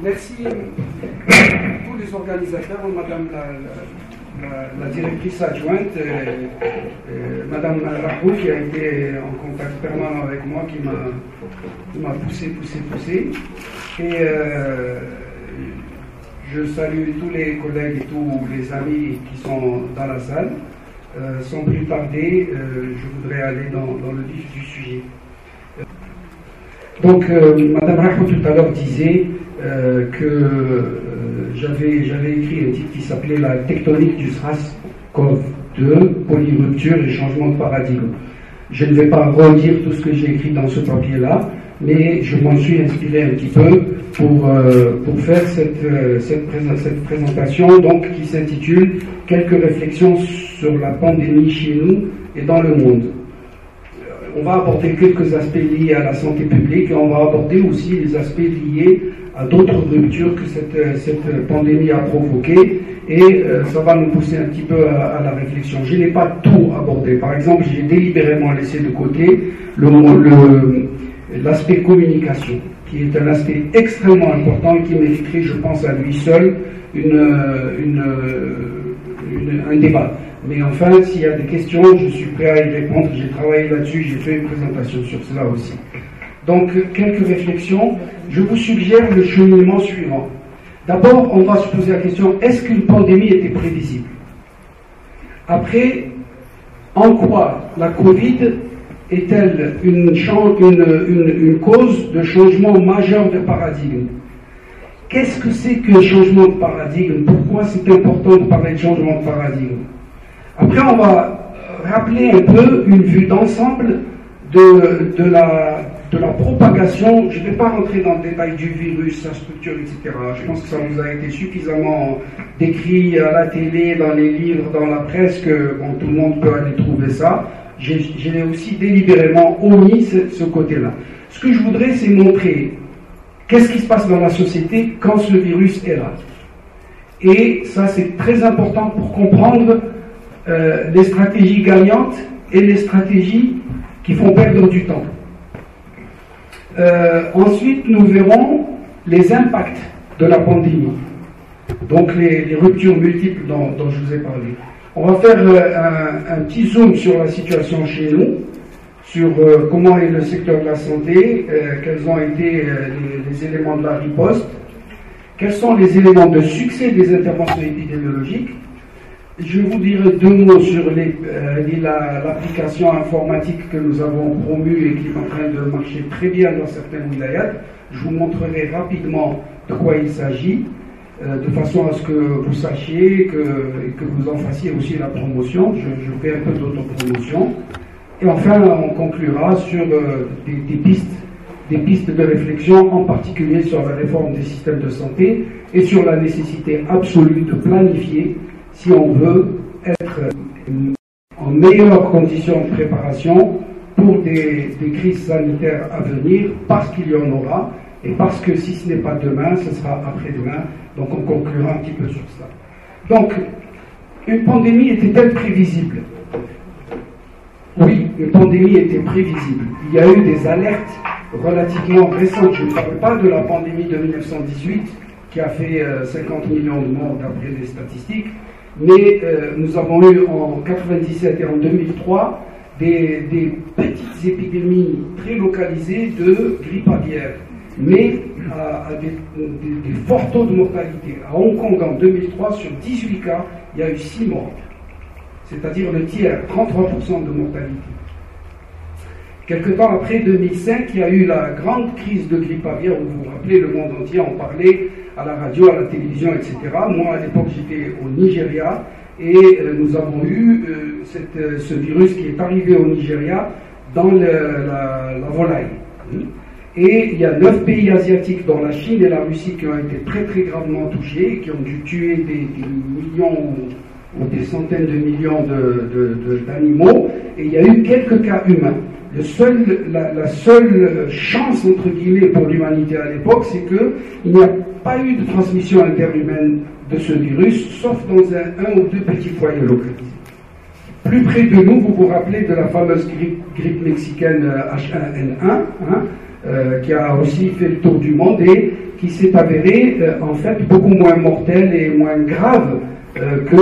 Merci à tous les organisateurs, Madame la directrice adjointe, Madame Rahou qui a été en contact permanent avec moi, qui m'a poussé. Et je salue tous les collègues et tous les amis qui sont dans la salle. Sans plus tarder, je voudrais aller dans le vif du sujet. Donc, Madame Rahou tout à l'heure disait que j'avais écrit un titre qui s'appelait La tectonique du SRAS-CoV-2, polyrupture et changement de paradigme. Je ne vais pas redire tout ce que j'ai écrit dans ce papier-là, mais je m'en suis inspiré un petit peu pour faire cette présentation donc, qui s'intitule « Quelques réflexions sur la pandémie chez nous et dans le monde ». On va aborder quelques aspects liés à la santé publique et on va aborder aussi les aspects liés à d'autres ruptures que cette pandémie a provoquées et ça va nous pousser un petit peu à la réflexion. Je n'ai pas tout abordé. Par exemple, j'ai délibérément laissé de côté l'aspect communication, qui est un aspect extrêmement important et qui mériterait, je pense, à lui seul un débat. Mais enfin, s'il y a des questions, je suis prêt à y répondre. J'ai travaillé là-dessus, j'ai fait une présentation sur cela aussi. Donc, quelques réflexions. Je vous suggère le cheminement suivant. D'abord, on va se poser la question, est-ce qu'une pandémie était prévisible? Après, en quoi la Covid est-elle une cause de changement majeur de paradigme? Qu'est-ce que c'est que le changement de paradigme? Pourquoi c'est important de parler de changement de paradigme? Après, on va rappeler un peu une vue d'ensemble de la propagation. Je ne vais pas rentrer dans le détail du virus, sa structure, etc. Je pense que ça vous a été suffisamment décrit à la télé, dans les livres, dans la presse, que bon, tout le monde peut aller trouver ça. J'ai aussi délibérément omis ce côté-là. Ce que je voudrais, c'est montrer qu'est-ce qui se passe dans la société quand ce virus est là. Et ça, c'est très important pour comprendre les stratégies gagnantes et les stratégies qui font perdre du temps. Ensuite, nous verrons les impacts de la pandémie, donc les ruptures multiples dont je vous ai parlé. On va faire un petit zoom sur la situation chez nous, sur comment est le secteur de la santé, quels ont été les éléments de la riposte, quels sont les éléments de succès des interventions épidémiologiques. Je vous dirai deux mots sur l'application informatique que nous avons promue et qui est en train de marcher très bien dans certaines wilayas. Je vous montrerai rapidement de quoi il s'agit, de façon à ce que vous sachiez et que vous en fassiez aussi la promotion. Je fais un peu d'autopromotion. Et enfin, on conclura sur des pistes de réflexion, en particulier sur la réforme des systèmes de santé et sur la nécessité absolue de planifier si on veut être en meilleures conditions de préparation pour des crises sanitaires à venir, parce qu'il y en aura, et parce que si ce n'est pas demain, ce sera après-demain. Donc on conclura un petit peu sur ça. Donc, une pandémie était-elle prévisible? Oui, une pandémie était prévisible. Il y a eu des alertes relativement récentes. Je ne parle pas de la pandémie de 1918, qui a fait 50 millions de morts d'après les statistiques, mais nous avons eu en 1997 et en 2003 des petites épidémies très localisées de grippe aviaire, mais à des forts taux de mortalité. À Hong Kong, en 2003, sur 18 cas, il y a eu 6 morts, c'est-à-dire le tiers, 33% de mortalité. Quelque temps après, 2005, il y a eu la grande crise de grippe aviaire, où vous vous rappelez, le monde entier en parlait, à la radio, à la télévision, etc. Moi, à l'époque, j'étais au Nigeria, et nous avons eu ce virus qui est arrivé au Nigeria dans la volaille. Et il y a 9 pays asiatiques, dont la Chine et la Russie, qui ont été très très gravement touchés, qui ont dû tuer des millions ou des centaines de millions d'animaux, et il y a eu quelques cas humains. La seule chance, entre guillemets, pour l'humanité à l'époque, c'est qu'il n'y a pas eu de transmission interhumaine de ce virus, sauf dans un ou deux petits foyers localisés. Plus près de nous, vous vous rappelez de la fameuse grippe mexicaine H1N1, qui a aussi fait le tour du monde et qui s'est avérée en fait beaucoup moins mortelle et moins grave que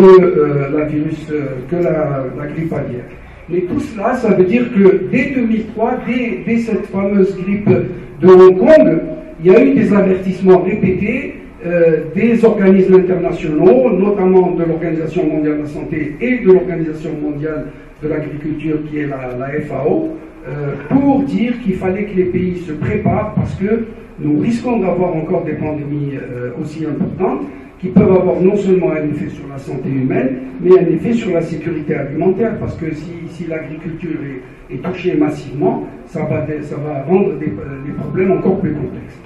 la grippe aviaire. Mais tout cela, ça veut dire que dès 2003, dès cette fameuse grippe de Hong Kong, il y a eu des avertissements répétés des organismes internationaux, notamment de l'Organisation mondiale de la santé et de l'Organisation mondiale de l'agriculture, qui est la FAO, pour dire qu'il fallait que les pays se préparent parce que nous risquons d'avoir encore des pandémies aussi importantes qui peuvent avoir non seulement un effet sur la santé humaine, mais un effet sur la sécurité alimentaire, parce que si l'agriculture est touchée massivement, ça va rendre des problèmes encore plus complexes.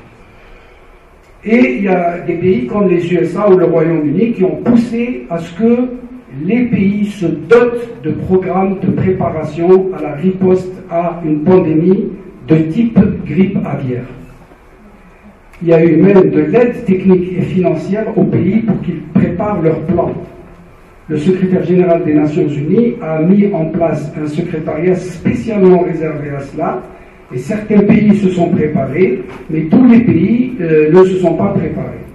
Et il y a des pays comme les USA ou le Royaume-Uni qui ont poussé à ce que les pays se dotent de programmes de préparation à la riposte à une pandémie de type grippe aviaire. Il y a eu même de l'aide technique et financière aux pays pour qu'ils préparent leurs plans. Le secrétaire général des Nations Unies a mis en place un secrétariat spécialement réservé à cela, et certains pays se sont préparés, mais tous les pays ne se sont pas préparés.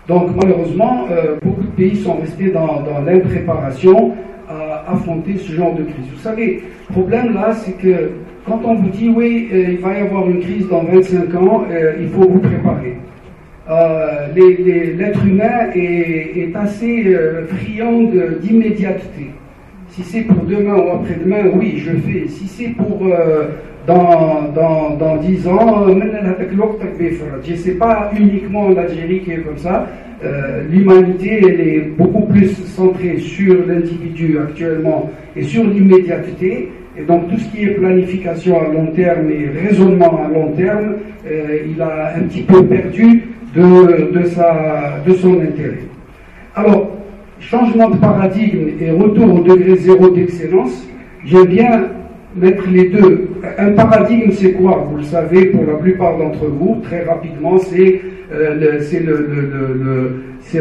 Donc malheureusement, beaucoup de pays sont restés dans l'impréparation à affronter ce genre de crise. Vous savez, le problème là, c'est que quand on vous dit oui, il va y avoir une crise dans 25 ans, il faut vous préparer. L'être humain est assez friand d'immédiateté. Si c'est pour demain ou après-demain, oui, je fais. Si c'est pour dans 10 ans, je sais pas uniquement l'Algérie qui est comme ça. L'humanité, elle est beaucoup plus centrée sur l'individu actuellement et sur l'immédiateté. Et donc tout ce qui est planification à long terme et raisonnement à long terme, il a un petit peu perdu de son intérêt. Alors, changement de paradigme et retour au degré zéro d'excellence, j'aime bien mettre les deux. Un paradigme, c'est quoi? Vous le savez, pour la plupart d'entre vous, très rapidement, c'est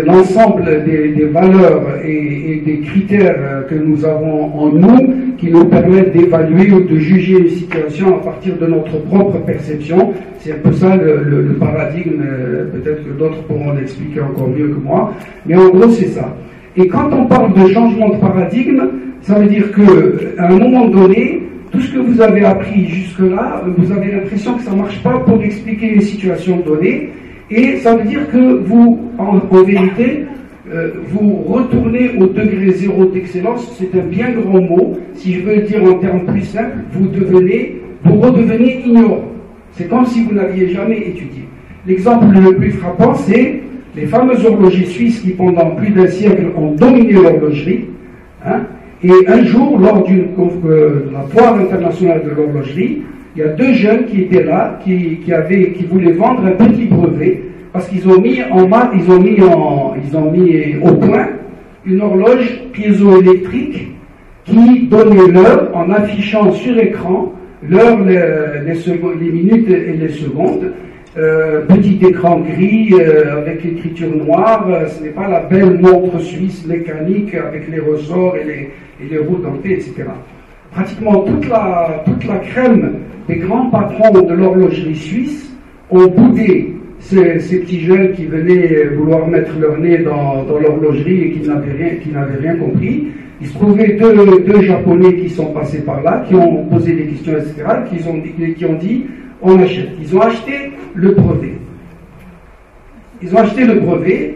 l'ensemble des valeurs et des critères que nous avons en nous qui nous permettent d'évaluer ou de juger une situation à partir de notre propre perception. C'est un peu ça le paradigme, peut-être que d'autres pourront l'expliquer encore mieux que moi, mais en gros c'est ça. Et quand on parle de changement de paradigme, ça veut dire qu'à un moment donné, tout ce que vous avez appris jusque-là, vous avez l'impression que ça ne marche pas pour expliquer une situation donnée, et ça veut dire que vous, en vérité, vous retournez au degré zéro d'excellence. C'est un bien grand mot. Si je veux le dire en termes plus simples, vous redevenez ignorant. C'est comme si vous n'aviez jamais étudié. L'exemple le plus frappant, c'est les fameux horlogers suisses qui, pendant plus d'un siècle, ont dominé l'horlogerie. Et un jour, lors de la foire internationale de l'horlogerie, il y a deux jeunes qui étaient là, qui voulaient vendre un petit brevet, parce qu'ils ont mis au point une horloge piézoélectrique qui donnait l'heure en affichant sur écran l'heure, les minutes et les secondes. Petit écran gris avec l'écriture noire, ce n'est pas la belle montre suisse mécanique avec les ressorts et les roues dentées, etc. Pratiquement toute la crème des grands patrons de l'horlogerie suisse ont boudé ces petits jeunes qui venaient vouloir mettre leur nez dans l'horlogerie et qui n'avaient rien compris. Il se trouvait deux Japonais qui sont passés par là, qui ont posé des questions, etc., qui ont dit on achète. Ils ont acheté le brevet.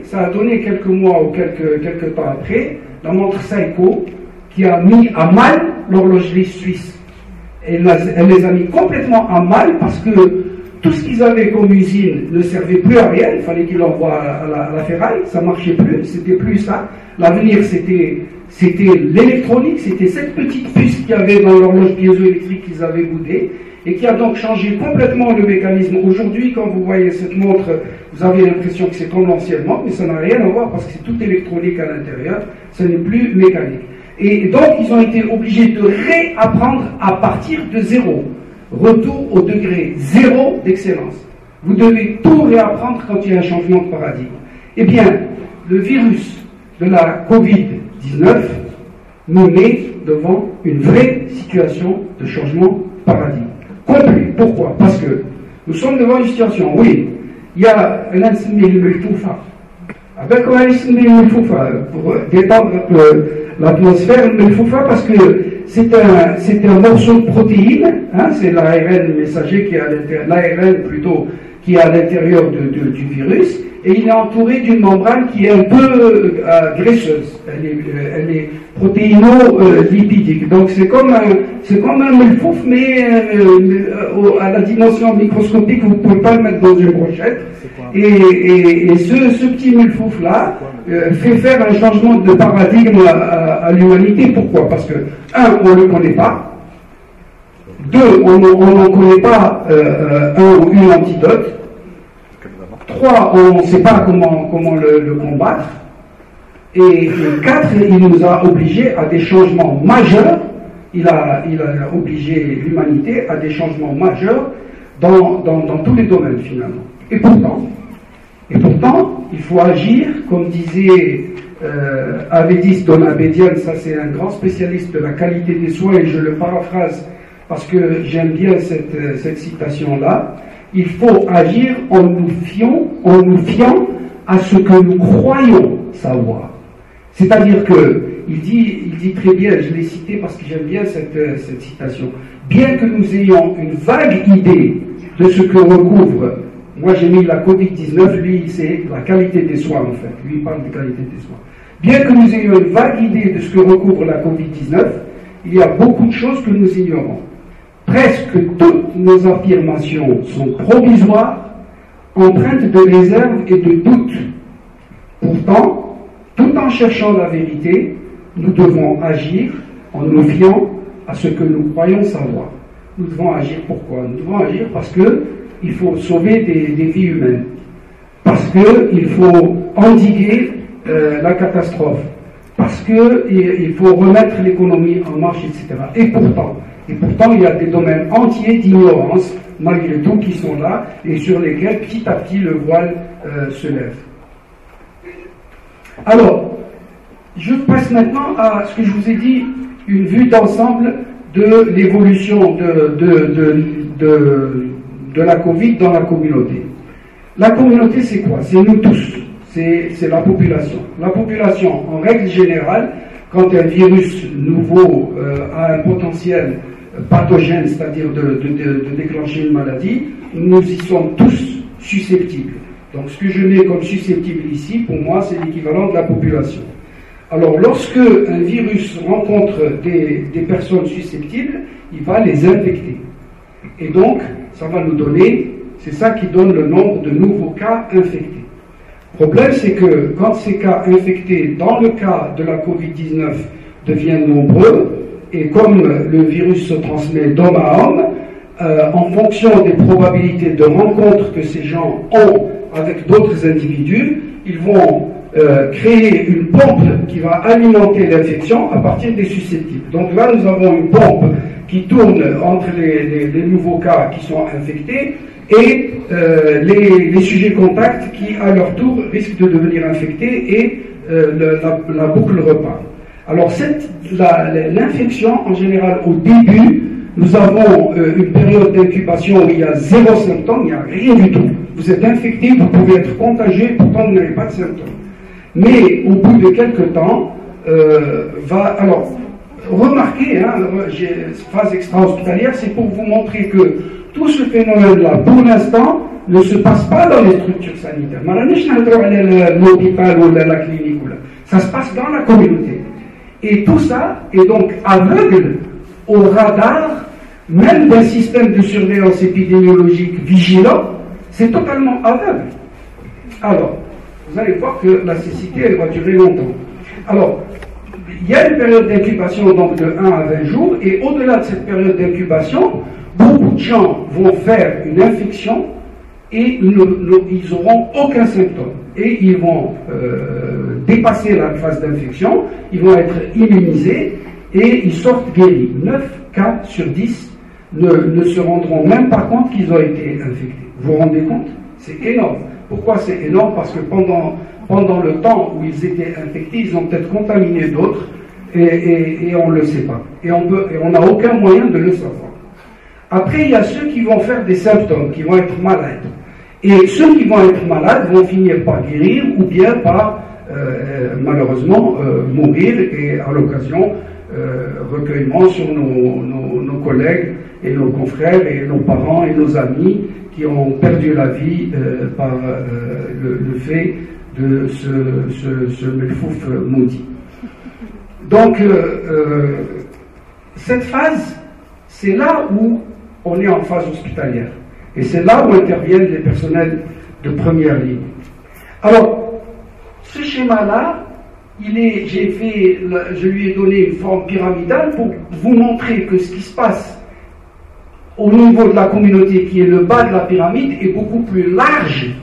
Ça a donné quelques mois ou quelques temps après, la montre Seiko, qui a mis à mal l'horlogerie suisse. Elle les a mis complètement à mal parce que tout ce qu'ils avaient comme usine ne servait plus à rien. Il fallait qu'ils l'envoient à la ferraille. Ça marchait plus. C'était plus ça. L'avenir, c'était l'électronique. C'était cette petite puce qu'il y avait dans l'horloge piézoélectrique qu'ils avaient boudée et qui a donc changé complètement le mécanisme. Aujourd'hui, quand vous voyez cette montre, vous avez l'impression que c'est comme anciennement, mais ça n'a rien à voir parce que c'est tout électronique à l'intérieur. Ce n'est plus mécanique. Et donc, ils ont été obligés de réapprendre à partir de zéro. Retour au degré zéro d'excellence. Vous devez tout réapprendre quand il y a un changement de paradigme. Eh bien, le virus de la Covid-19 nous met devant une vraie situation de changement paradigme. Complet. Pourquoi? Parce que nous sommes devant une situation, oui, il y a un avec pour détendre l'atmosphère, parce que c'est un morceau de protéine, hein, c'est l'ARN messager qui est à l'intérieur, l'ARN plutôt, qui est à l'intérieur du virus, et il est entouré d'une membrane qui est un peu graisseuse. Elle est protéino-lipidique. Donc c'est comme un melfouf, mais à la dimension microscopique, vous ne pouvez pas le mettre dans une brochette. Et ce petit melfouf là fait faire un changement de paradigme à l'humanité. Pourquoi? Parce que, un, on ne le connaît pas. Deux, on n'en connaît pas un ou une antidote. Trois, on ne sait pas comment le combattre. Et quatre, il nous a obligés à des changements majeurs. Il a obligé l'humanité à des changements majeurs dans tous les domaines finalement. Et pourtant, il faut agir, comme disait Avedis Donabedian, ça c'est un grand spécialiste de la qualité des soins, et je le paraphrase parce que j'aime bien cette citation-là. Il faut agir en nous fiant à ce que nous croyons savoir. C'est-à-dire que, il dit très bien, je l'ai cité parce que j'aime bien cette citation, bien que nous ayons une vague idée de ce que recouvre, moi j'ai mis la Covid-19, lui c'est la qualité des soins en fait, lui il parle de qualité des soins. Bien que nous ayons une vague idée de ce que recouvre la Covid-19, il y a beaucoup de choses que nous ignorons. Presque toutes nos affirmations sont provisoires, empreintes de réserve et de doute. Pourtant, tout en cherchant la vérité, nous devons agir en nous fiant à ce que nous croyons savoir. Nous devons agir pourquoi? Nous devons agir parce qu'il faut sauver des vies humaines, parce qu'il faut endiguer la catastrophe, parce qu'il faut remettre l'économie en marche, etc. Et pourtant, il y a des domaines entiers d'ignorance, malgré tout, qui sont là, et sur lesquels, petit à petit, le voile se lève. Alors, je passe maintenant à ce que je vous ai dit, une vue d'ensemble de l'évolution de la Covid dans la communauté. La communauté, c'est quoi? C'est nous tous, c'est la population. La population, en règle générale, quand un virus nouveau a un potentiel pathogène, c'est-à-dire de déclencher une maladie, nous y sommes tous susceptibles. Donc ce que je mets comme susceptible ici, pour moi, c'est l'équivalent de la population. Alors lorsque un virus rencontre des personnes susceptibles, il va les infecter. Et donc, ça va nous donner, c'est ça qui donne le nombre de nouveaux cas infectés. Le problème, c'est que quand ces cas infectés, dans le cas de la Covid-19, deviennent nombreux, et comme le virus se transmet d'homme à homme, en fonction des probabilités de rencontre que ces gens ont avec d'autres individus, ils vont créer une pompe qui va alimenter l'infection à partir des susceptibles. Donc là, nous avons une pompe qui tourne entre les nouveaux cas qui sont infectés et les sujets contacts qui, à leur tour, risquent de devenir infectés, et la boucle repart. Alors l'infection, en général, au début, nous avons une période d'incubation où il y a zéro symptôme, il n'y a rien du tout. Vous êtes infecté, vous pouvez être contagieux, pourtant vous n'avez pas de symptômes. Mais au bout de quelques temps, alors, remarquez, phase extra-hospitalière, c'est pour vous montrer que tout ce phénomène-là, pour l'instant, ne se passe pas dans les structures sanitaires. L'hôpital ou la clinique, ça se passe dans la communauté. Et tout ça est donc aveugle au radar, même d'un système de surveillance épidémiologique vigilant, c'est totalement aveugle. Alors, vous allez voir que la cécité, elle va durer longtemps. Alors, il y a une période d'incubation donc de 1 à 20 jours, et au-delà de cette période d'incubation, beaucoup de gens vont faire une infection et ils n'auront aucun symptôme. Et ils vont dépasser la phase d'infection, ils vont être immunisés et ils sortent guéris. 9 cas sur 10 ne se rendront même pas compte qu'ils ont été infectés. Vous vous rendez compte? C'est énorme. Pourquoi c'est énorme? Parce que pendant le temps où ils étaient infectés, ils ont peut-être contaminé d'autres, et on ne le sait pas. Et on n'a aucun moyen de le savoir. Après, il y a ceux qui vont faire des symptômes, qui vont être malades. Et ceux qui vont être malades vont finir par guérir ou bien par, malheureusement, mourir et à l'occasion, recueillement sur nos collègues et nos confrères et nos parents et nos amis qui ont perdu la vie par le fait de ce melfouf maudit. Donc, cette phase, c'est là où on est en phase hospitalière. Et c'est là où interviennent les personnels de première ligne. Alors, ce schéma-là, je lui ai donné une forme pyramidale pour vous montrer que ce qui se passe au niveau de la communauté, qui est le bas de la pyramide, est beaucoup plus large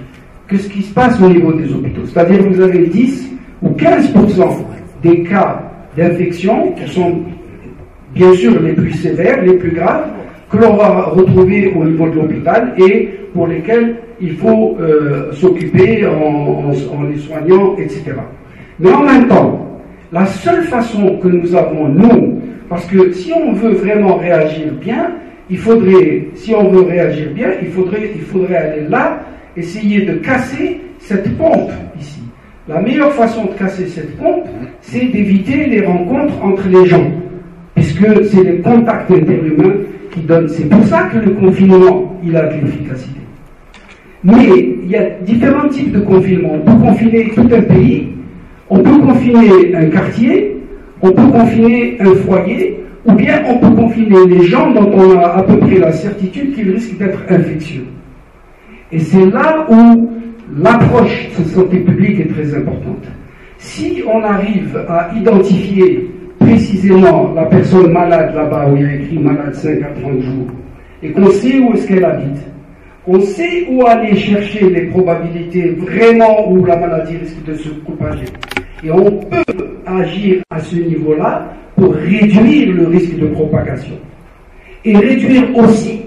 que ce qui se passe au niveau des hôpitaux. C'est-à-dire que vous avez 10 ou 15% des cas d'infection, qui sont bien sûr les plus sévères, les plus graves, que l'on va retrouver au niveau de l'hôpital et pour lesquels il faut s'occuper en les soignant, etc. Mais en même temps, la seule façon que nous avons, nous, parce que si on veut vraiment réagir bien, il faudrait aller là, essayer de casser cette pompe ici. La meilleure façon de casser cette pompe, c'est d'éviter les rencontres entre les gens, puisque c'est les contacts interhumains qui donnent. C'est pour ça que le confinement, il a de l'efficacité. Mais il y a différents types de confinement. On peut confiner tout un pays, on peut confiner un quartier, on peut confiner un foyer, ou bien on peut confiner les gens dont on a à peu près la certitude qu'ils risquent d'être infectieux. Et c'est là où l'approche de santé publique est très importante. Si on arrive à identifier précisément la personne malade là-bas où il y a écrit malade 5 à 30 jours, et qu'on sait où est-ce qu'elle habite, on sait où aller chercher les probabilités vraiment où la maladie risque de se propager. Et on peut agir à ce niveau-là pour réduire le risque de propagation. Et réduire aussi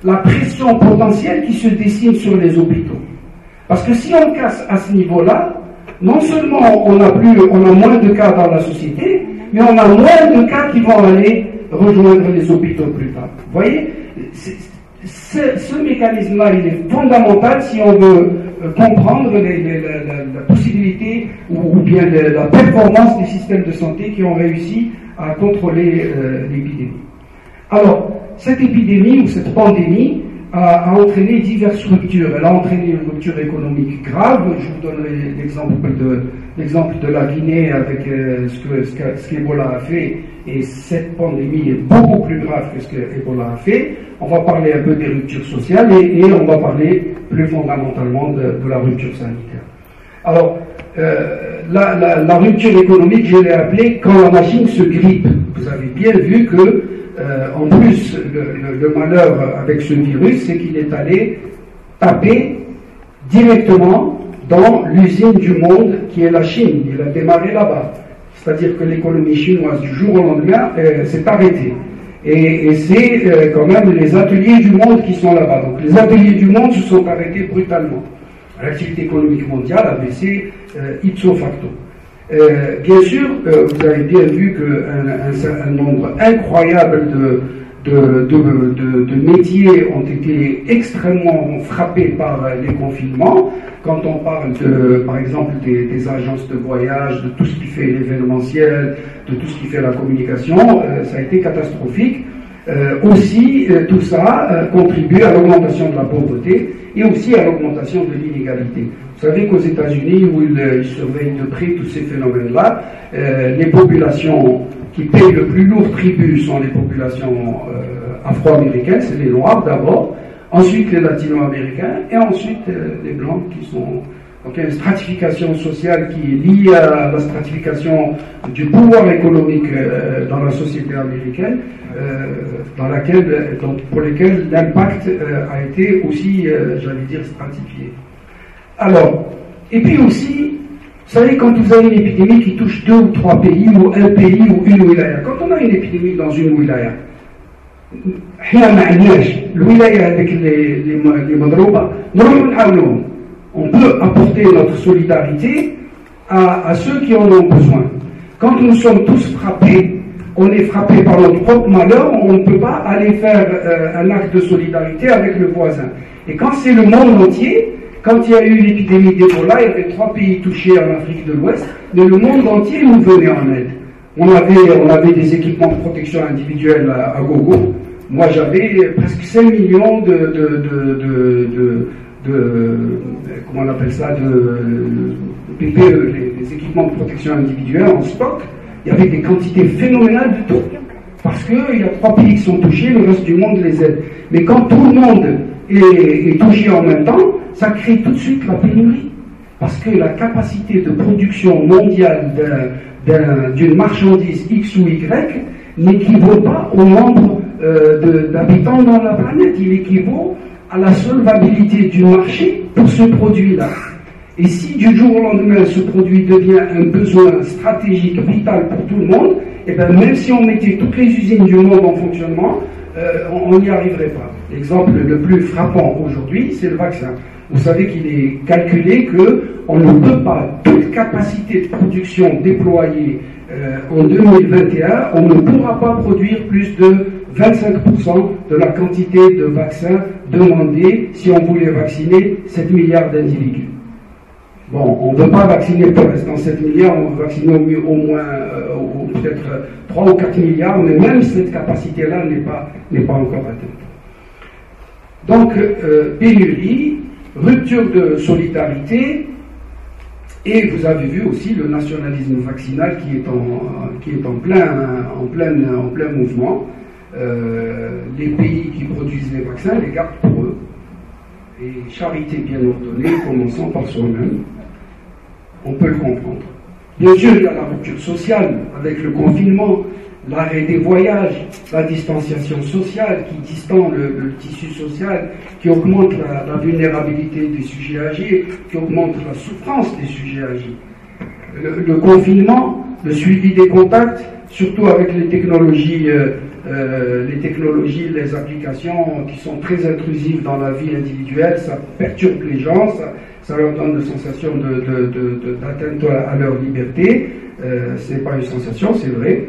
la pression potentielle qui se dessine sur les hôpitaux. Parce que si on casse à ce niveau-là, non seulement on a moins de cas dans la société, mais on a moins de cas qui vont aller rejoindre les hôpitaux plus tard. Vous voyez, ce mécanisme-là, il est fondamental si on veut comprendre la possibilité ou bien la performance des systèmes de santé qui ont réussi à contrôler l'épidémie. Alors, cette épidémie ou cette pandémie a entraîné diverses ruptures. Elle a entraîné une rupture économique grave. Je vous donnerai l'exemple de la Guinée avec ce qu'Ebola a fait. Et cette pandémie est beaucoup plus grave que ce qu'Ebola a fait. On va parler un peu des ruptures sociales et on va parler plus fondamentalement de la rupture sanitaire. Alors, la rupture économique, je l'ai appelée quand la machine se grippe. Vous avez bien vu que en plus, le malheur avec ce virus, c'est qu'il est allé taper directement dans l'usine du monde qui est la Chine. Il a démarré là-bas. C'est-à-dire que l'économie chinoise, du jour au lendemain, s'est arrêtée. Et c'est quand même les ateliers du monde qui sont là-bas. Donc les ateliers du monde se sont arrêtés brutalement. L'activité économique mondiale a baissé ipso facto. Bien sûr, vous avez bien vu qu'un nombre incroyable de métiers ont été extrêmement frappés par les confinements. Quand on parle par exemple des agences de voyage, de tout ce qui fait l'événementiel, de tout ce qui fait la communication, ça a été catastrophique. Aussi, tout ça contribue à l'augmentation de la pauvreté et aussi à l'augmentation de l'inégalité. Vous savez qu'aux États-Unis, où ils surveillent de près tous ces phénomènes-là, les populations qui payent le plus lourd tribut sont les populations afro-américaines, c'est les Noirs d'abord, ensuite les Latino-américains et ensuite les Blancs qui sont... Donc il y a une stratification sociale qui est liée à la stratification du pouvoir économique dans la société américaine, pour lesquelles l'impact a été aussi, j'allais dire, stratifié. Alors, et puis aussi, vous savez, quand vous avez une épidémie qui touche 2 ou 3 pays, ou un pays, ou une wilaya, quand on a une épidémie dans une wilaya, le wilaya avec les madrouba, on peut apporter notre solidarité à ceux qui en ont besoin. Quand nous sommes tous frappés, on est frappé par notre propre malheur, on ne peut pas aller faire un acte de solidarité avec le voisin. Et quand c'est le monde entier, quand il y a eu l'épidémie d'Ebola, il y avait 3 pays touchés en Afrique de l'Ouest, mais le monde entier nous venait en aide. On avait des équipements de protection individuelle à gogo. Moi, j'avais presque 5 millions comment on appelle ça, de PPE, les équipements de protection individuelle en stock. Il y avait des quantités phénoménales de tout. Parce qu'il y a 3 pays qui sont touchés, le reste du monde les aide. Mais quand tout le monde est touché en même temps, ça crée tout de suite la pénurie. Parce que la capacité de production mondiale d'une marchandise X ou Y n'équivaut pas au nombre d'habitants dans la planète. Il équivaut à la solvabilité du marché pour ce produit-là. Et si du jour au lendemain ce produit devient un besoin stratégique vital pour tout le monde, et bien même si on mettait toutes les usines du monde en fonctionnement, on n'y arriverait pas. L'exemple le plus frappant aujourd'hui, c'est le vaccin. Vous savez qu'il est calculé qu'on ne peut pas, toute capacité de production déployée en 2021, on ne pourra pas produire plus de 25% de la quantité de vaccins demandés si on voulait vacciner 7 milliards d'individus. Bon, on ne veut pas vacciner pour l'instant 7 milliards, on veut vacciner au moins peut-être 3 ou 4 milliards, mais même cette capacité-là n'est pas encore atteinte. Donc, pénurie, rupture de solidarité, et vous avez vu aussi le nationalisme vaccinal qui est en plein mouvement. Les pays qui produisent les vaccins les gardent pour eux. Et charité bien ordonnée, commençant par soi-même, on peut le comprendre. Bien sûr, il y a la rupture sociale avec le confinement, l'arrêt des voyages, la distanciation sociale qui distend le tissu social, qui augmente la vulnérabilité des sujets âgés, qui augmente la souffrance des sujets âgés. Le confinement, le suivi des contacts, surtout avec les technologies, les applications qui sont très intrusives dans la vie individuelle, ça perturbe les gens, ça leur donne une sensation d'atteinte à leur liberté. Ce n'est pas une sensation, c'est vrai.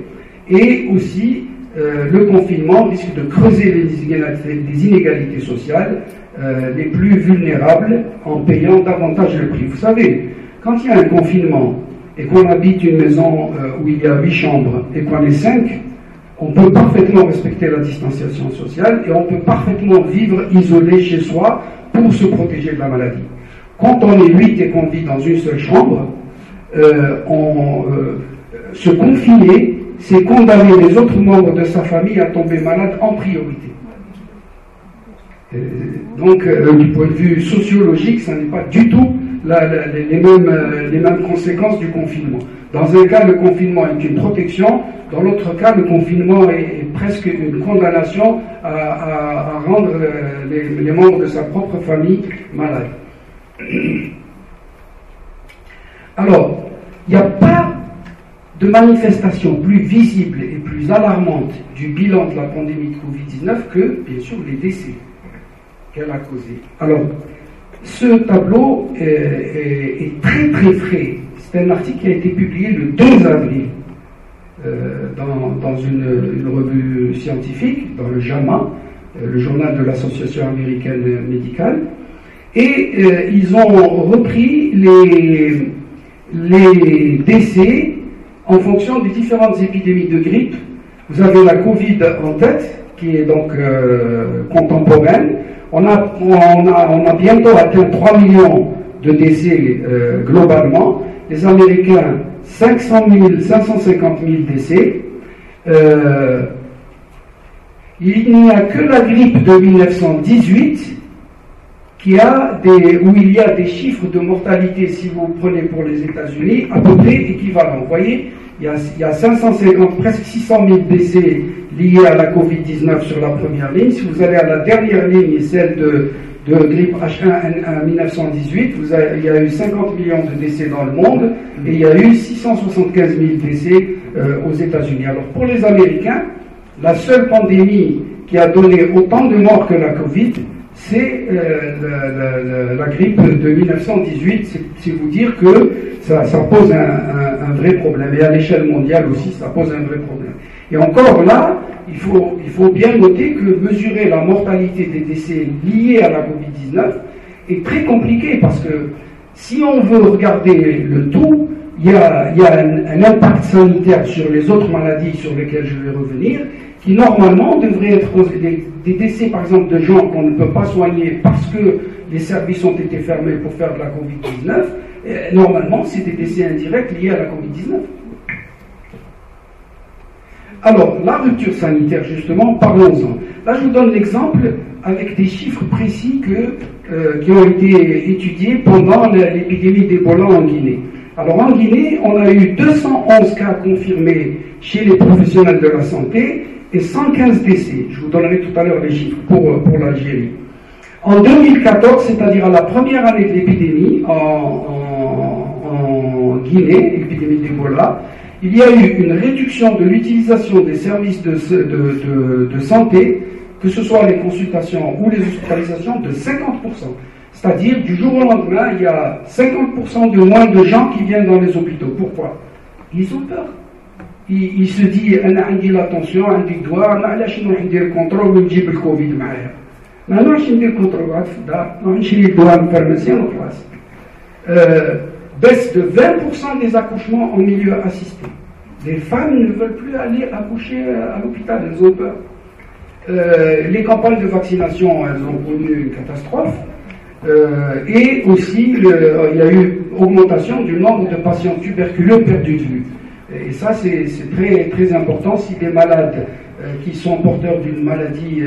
Et aussi, le confinement risque de creuser les inégalités sociales les plus vulnérables en payant davantage le prix. Vous savez, quand il y a un confinement et qu'on habite une maison où il y a 8 chambres et qu'on est 5, on peut parfaitement respecter la distanciation sociale et on peut parfaitement vivre isolé chez soi pour se protéger de la maladie. Quand on est 8 et qu'on vit dans une seule chambre, se confiner, c'est condamner les autres membres de sa famille à tomber malades en priorité. Donc, du point de vue sociologique, ça n'est pas du tout les mêmes conséquences du confinement. Dans un cas, le confinement est une protection, dans l'autre cas, le confinement est presque une condamnation à rendre les membres de sa propre famille malades. Alors, il n'y a pas de manifestation plus visible et plus alarmante du bilan de la pandémie de Covid-19 que, bien sûr, les décès qu'elle a causés. Alors, ce tableau est très très frais. C'est un article qui a été publié le 2 avril dans une revue scientifique, dans le JAMA, le journal de l'Association américaine médicale, et ils ont repris les décès en fonction des différentes épidémies de grippe. Vous avez la Covid en tête, qui est donc contemporaine. On a bientôt atteint 3 millions de décès globalement. Les Américains, 550 000 décès. Il n'y a que la grippe de 1918 où il y a des chiffres de mortalité, si vous prenez pour les États-Unis, à peu près équivalents. Vous voyez, il y a 550, presque 600 000 décès liés à la Covid-19 sur la première ligne. Si vous allez à la dernière ligne, celle de grippe H1N1 1918, il y a eu 50 millions de décès dans le monde et il y a eu 675 000 décès aux États-Unis. Alors pour les Américains, la seule pandémie qui a donné autant de morts que la Covid, c'est la grippe de 1918. C'est vous dire que ça pose un vrai problème. Et à l'échelle mondiale aussi, ça pose un vrai problème. Et encore là, il faut bien noter que mesurer la mortalité des décès liés à la Covid-19 est très compliqué parce que si on veut regarder le tout, il y a un impact sanitaire sur les autres maladies sur lesquelles je vais revenir, qui normalement devrait être des décès par exemple de gens qu'on ne peut pas soigner parce que les services ont été fermés pour faire de la Covid-19. Normalement, c'est des décès indirects liés à la Covid-19. Alors, la rupture sanitaire, justement, parlons-en. Là, je vous donne l'exemple avec des chiffres précis qui ont été étudiés pendant l'épidémie d'Ebola en Guinée. Alors, en Guinée, on a eu 211 cas confirmés chez les professionnels de la santé et 115 décès. Je vous donnerai tout à l'heure les chiffres pour l'Algérie. En 2014, c'est-à-dire à la première année de l'épidémie en Guinée, l'épidémie d'Ebola, il y a eu une réduction de l'utilisation des services de santé, que ce soit les consultations ou les hospitalisations, de 50%. C'est-à-dire, du jour au lendemain, il y a 50% de moins de gens qui viennent dans les hôpitaux. Pourquoi? Ils ont peur. Il se dit, on a l'attention, on dit, on a le contrôle, on dit le Covid. Maintenant, je dis le contrôle, on dit le pharmacie en place. Baisse de 20% des accouchements en milieu assisté. Les femmes ne veulent plus aller accoucher à l'hôpital, elles ont peur. Les campagnes de vaccination, elles ont connu une catastrophe. Et aussi, il y a eu augmentation du nombre de patients tuberculeux perdus de vue. Et ça, c'est très, très important. Si des malades qui sont porteurs d'une maladie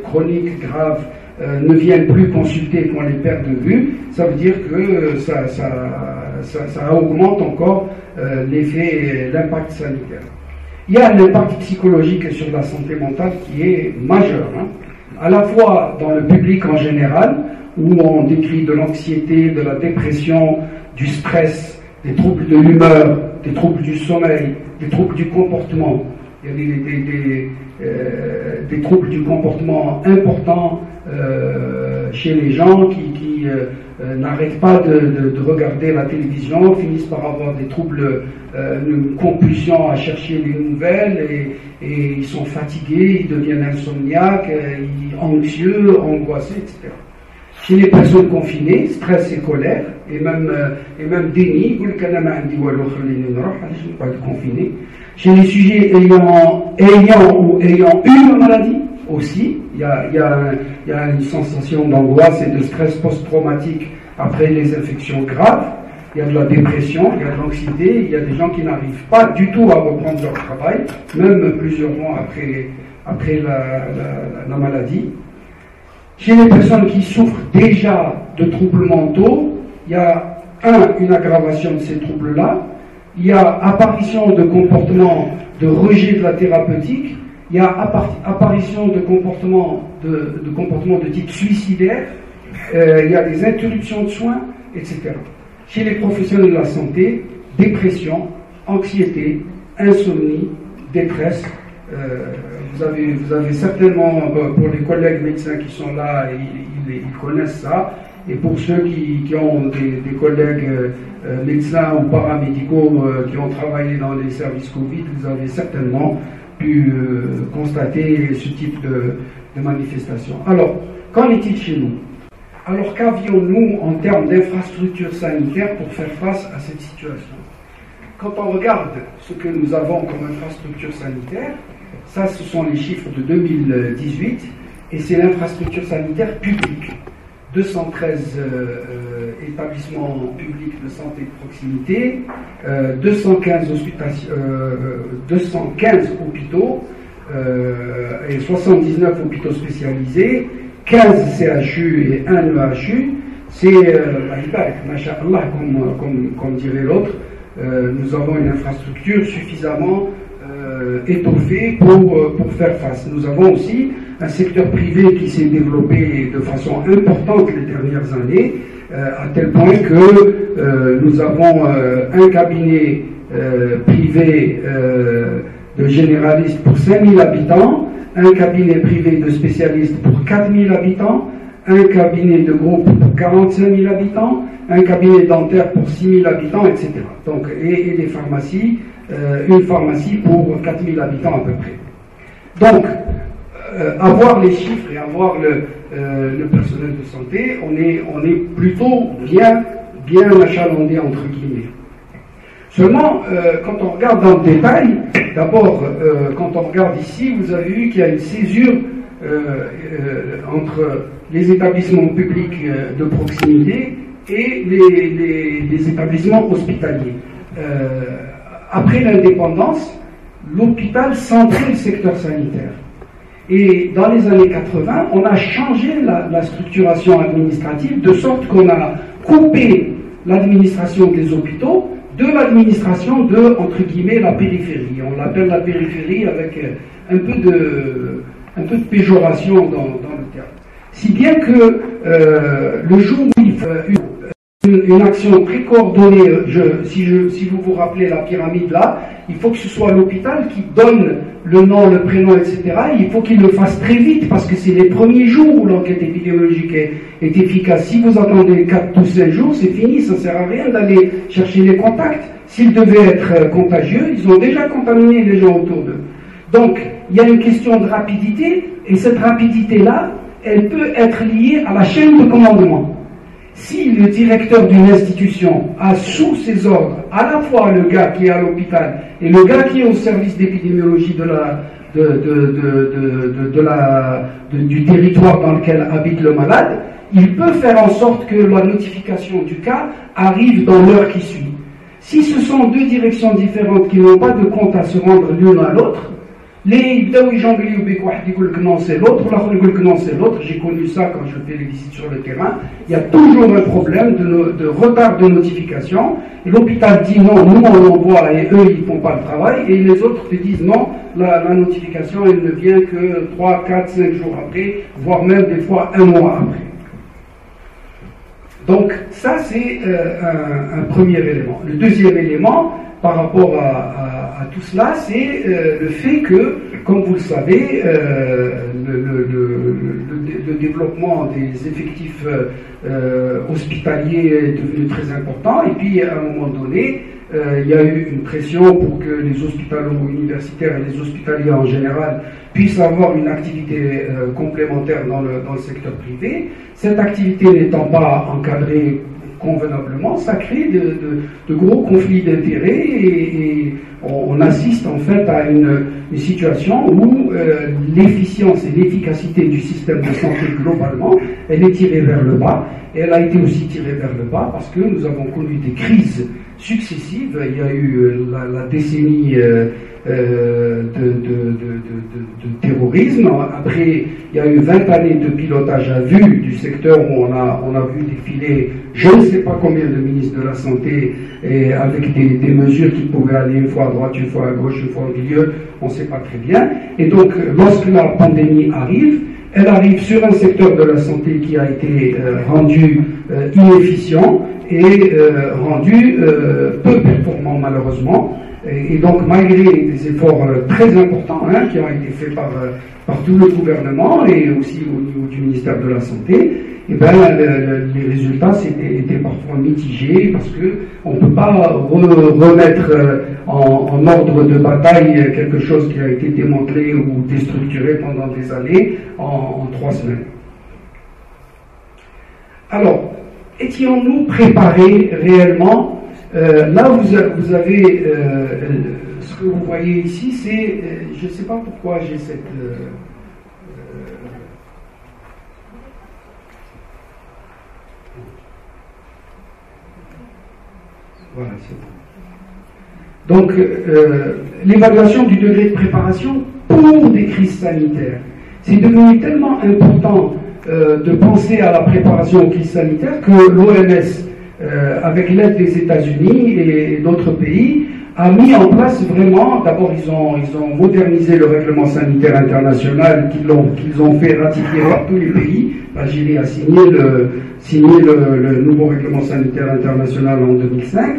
chronique grave ne viennent plus consulter qu'on les perd de vue, ça veut dire que ça augmente encore l'impact sanitaire. Il y a l'impact psychologique sur la santé mentale qui est majeur, hein, à la fois dans le public en général, où on décrit de l'anxiété, de la dépression, du stress, des troubles de l'humeur, des troubles du sommeil, des troubles du comportement. Il y a des troubles du comportement importants chez les gens qui n'arrêtent pas de regarder la télévision, finissent par avoir des troubles, une compulsion à chercher les nouvelles et ils sont fatigués, ils deviennent insomniaques, anxieux, angoissés, etc. Chez les personnes confinées, stress et colère, et même déni, je ne pas être confiné. Chez les sujets ayant ou ayant eu la maladie, aussi, il y a une sensation d'angoisse et de stress post-traumatique après les infections graves. Il y a de la dépression, il y a de l'anxiété, il y a des gens qui n'arrivent pas du tout à reprendre leur travail, même plusieurs mois après la maladie. Chez les personnes qui souffrent déjà de troubles mentaux, il y a une aggravation de ces troubles-là, il y a apparition de comportements de rejet de la thérapeutique, il y a apparition de comportements de type suicidaire, il y a des interruptions de soins, etc. Chez les professionnels de la santé, dépression, anxiété, insomnie, détresse. Vous avez certainement, pour les collègues médecins qui sont là, ils connaissent ça. Et pour ceux qui ont des collègues médecins ou paramédicaux qui ont travaillé dans les services Covid, vous avez certainement pu constater ce type de manifestation. Alors, qu'en est-il chez nous? Alors, qu'avions-nous en termes d'infrastructures sanitaires pour faire face à cette situation? Quand on regarde ce que nous avons comme infrastructure sanitaire, ça, ce sont les chiffres de 2018, et c'est l'infrastructure sanitaire publique. 213 établissements publics de santé de proximité, 215 hôpitaux et 79 hôpitaux spécialisés, 15 CHU et 1 EHU. C'est, comme dirait l'autre, nous avons une infrastructure suffisamment étoffée pour faire face. Nous avons aussi un secteur privé qui s'est développé de façon importante les dernières années, à tel point que nous avons un cabinet privé de généralistes pour 5000 habitants, un cabinet privé de spécialistes pour 4000 habitants, un cabinet de groupe pour 45 000 habitants, un cabinet dentaire pour 6 000 habitants, etc. Donc, et des pharmacies, une pharmacie pour 4 000 habitants à peu près. Donc, avoir les chiffres et avoir le personnel de santé, on est plutôt bien achalandé entre guillemets. Seulement, quand on regarde dans le détail, d'abord, quand on regarde ici, vous avez vu qu'il y a une césure entre les établissements publics de proximité et les établissements hospitaliers. Après l'indépendance, l'hôpital centrait le secteur sanitaire. Et dans les années 80, on a changé la structuration administrative de sorte qu'on a coupé l'administration des hôpitaux de l'administration de, entre guillemets, la périphérie. On l'appelle la périphérie avec un peu de péjoration dans le terme. Si bien que le jour où il faut une action très coordonnée, si vous vous rappelez la pyramide là, il faut que ce soit l'hôpital qui donne le nom, le prénom, etc. Il faut qu'il le fasse très vite parce que c'est les premiers jours où l'enquête épidémiologique est efficace. Si vous attendez 4 ou 5 jours, c'est fini, ça ne sert à rien d'aller chercher les contacts. S'ils devaient être contagieux, ils ont déjà contaminé les gens autour d'eux. Donc, il y a une question de rapidité, et cette rapidité-là, elle peut être liée à la chaîne de commandement. Si le directeur d'une institution a sous ses ordres à la fois le gars qui est à l'hôpital et le gars qui est au service d'épidémiologie du territoire dans lequel habite le malade, il peut faire en sorte que la notification du cas arrive dans l'heure qui suit. Si ce sont deux directions différentes qui n'ont pas de compte à se rendre l'une à l'autre, les non c'est l'autre, non c'est l'autre, j'ai connu ça quand je fais les visites sur le terrain, il y a toujours un problème de retard de notification, et l'hôpital dit non, nous on l'envoie et eux ils font pas le travail, et les autres te disent non, la notification elle ne vient que 3, 4, 5 jours après, voire même des fois un mois après. Donc ça c'est un premier élément. Le deuxième élément, par rapport à tout cela, c'est le fait que, comme vous le savez, le développement des effectifs hospitaliers est devenu très important, et puis à un moment donné, il y a eu une pression pour que les hospitalo-universitaires et les hospitaliers en général puissent avoir une activité complémentaire dans le secteur privé. Cette activité n'étant pas encadrée convenablement, ça crée de gros conflits d'intérêts et on assiste en fait à une situation où l'efficience et l'efficacité du système de santé globalement, elle est tirée vers le bas, et elle a été aussi tirée vers le bas parce que nous avons connu des crises successives. Il y a eu la décennie de terrorisme. Après, il y a eu 20 années de pilotage à vue du secteur où on a vu défiler je ne sais pas combien de ministres de la Santé et avec des mesures qui pouvaient aller une fois à droite, une fois à gauche, une fois au milieu, on ne sait pas très bien. Et donc, lorsque la pandémie arrive, elle arrive sur un secteur de la santé qui a été rendu inefficient et rendu peu performant malheureusement. Et donc, malgré des efforts très importants qui ont été faits par tout le gouvernement et aussi au niveau du ministère de la Santé, et ben, les résultats étaient parfois mitigés parce qu'on ne peut pas remettre en ordre de bataille quelque chose qui a été démantelé ou déstructuré pendant des années en 3 semaines. Alors, étions-nous préparés réellement? Là, vous avez ce que vous voyez ici, c'est, je ne sais pas pourquoi j'ai cette... voilà, c'est bon. Donc, l'évaluation du degré de préparation pour des crises sanitaires. C'est devenu tellement important de penser à la préparation aux crises sanitaires que l'OMS, avec l'aide des États-Unis et d'autres pays, a mis en place vraiment, d'abord ils ont modernisé le règlement sanitaire international qu'ils ont fait ratifier par tous les pays. L'Algérie a signé le nouveau règlement sanitaire international en 2005.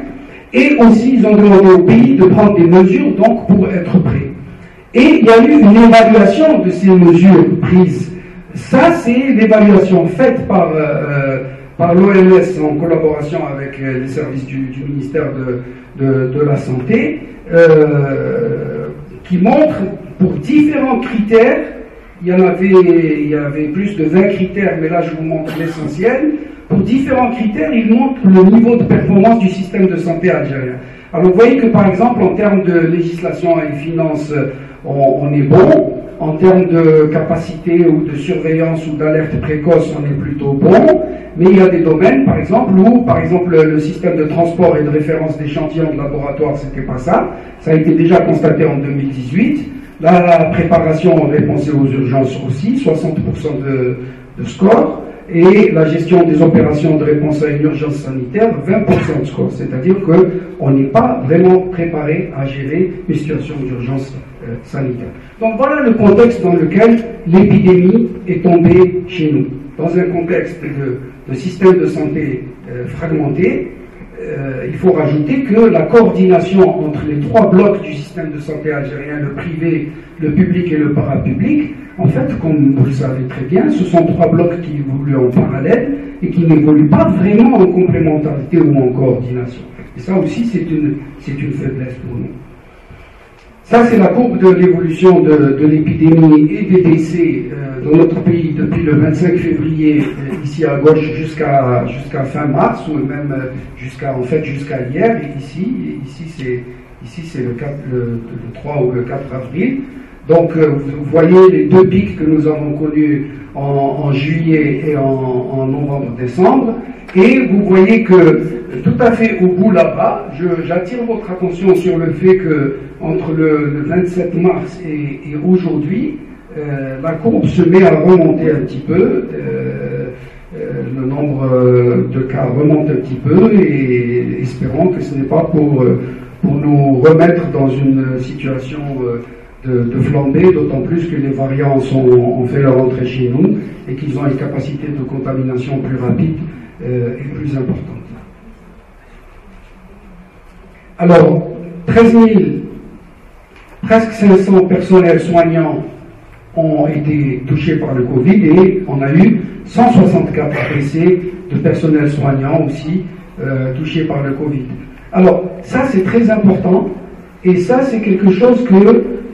Et aussi ils ont demandé aux pays de prendre des mesures donc pour être prêts. Et il y a eu une évaluation de ces mesures prises Ça, c'est l'évaluation faite par l'OMS en collaboration avec les services du ministère de la Santé, qui montre pour différents critères, il y avait plus de 20 critères, mais là je vous montre l'essentiel. Pour différents critères, il montre le niveau de performance du système de santé algérien. Alors vous voyez que par exemple, en termes de législation et finances, on est bon. En termes de capacité ou de surveillance ou d'alerte précoce, on est plutôt bon. Mais il y a des domaines, par exemple, où, par exemple, le système de transport et de référence d'échantillons de laboratoire, c'était pas ça. Ça a été déjà constaté en 2018. La préparation répondait aux urgences aussi, 60% de score. Et la gestion des opérations de réponse à une urgence sanitaire, 20% de score. C'est-à-dire qu'on n'est pas vraiment préparé à gérer une situation d'urgence sanitaire. Donc voilà le contexte dans lequel l'épidémie est tombée chez nous. Dans un contexte de système de santé fragmenté, il faut rajouter que la coordination entre les trois blocs du système de santé algérien, le privé, le public et le parapublic, en fait, comme vous le savez très bien, ce sont trois blocs qui évoluent en parallèle et qui n'évoluent pas vraiment en complémentarité ou en coordination. Et ça aussi, c'est une faiblesse pour nous. Ça, c'est la courbe de l'évolution de l'épidémie et des décès dans notre pays depuis le 25 février, ici à gauche, jusqu'à fin mars, ou même jusqu'à hier. Et ici c'est le 3 ou le 4 avril. Donc, vous voyez les deux pics que nous avons connus en juillet et en novembre-décembre. Et vous voyez que tout à fait au bout là-bas, j'attire votre attention sur le fait que entre le 27 mars et aujourd'hui, la courbe se met à remonter un petit peu. Le nombre de cas remonte un petit peu et espérons que ce n'est pas pour nous remettre dans une situation de flambée, d'autant plus que les variants ont fait leur entrée chez nous et qu'ils ont une capacité de contamination plus rapide et plus importante. Alors, 13 000, presque 500 personnels soignants ont été touchés par le Covid et on a eu 164 décès de personnel soignant aussi touchés par le Covid. Alors, ça c'est très important et ça c'est quelque chose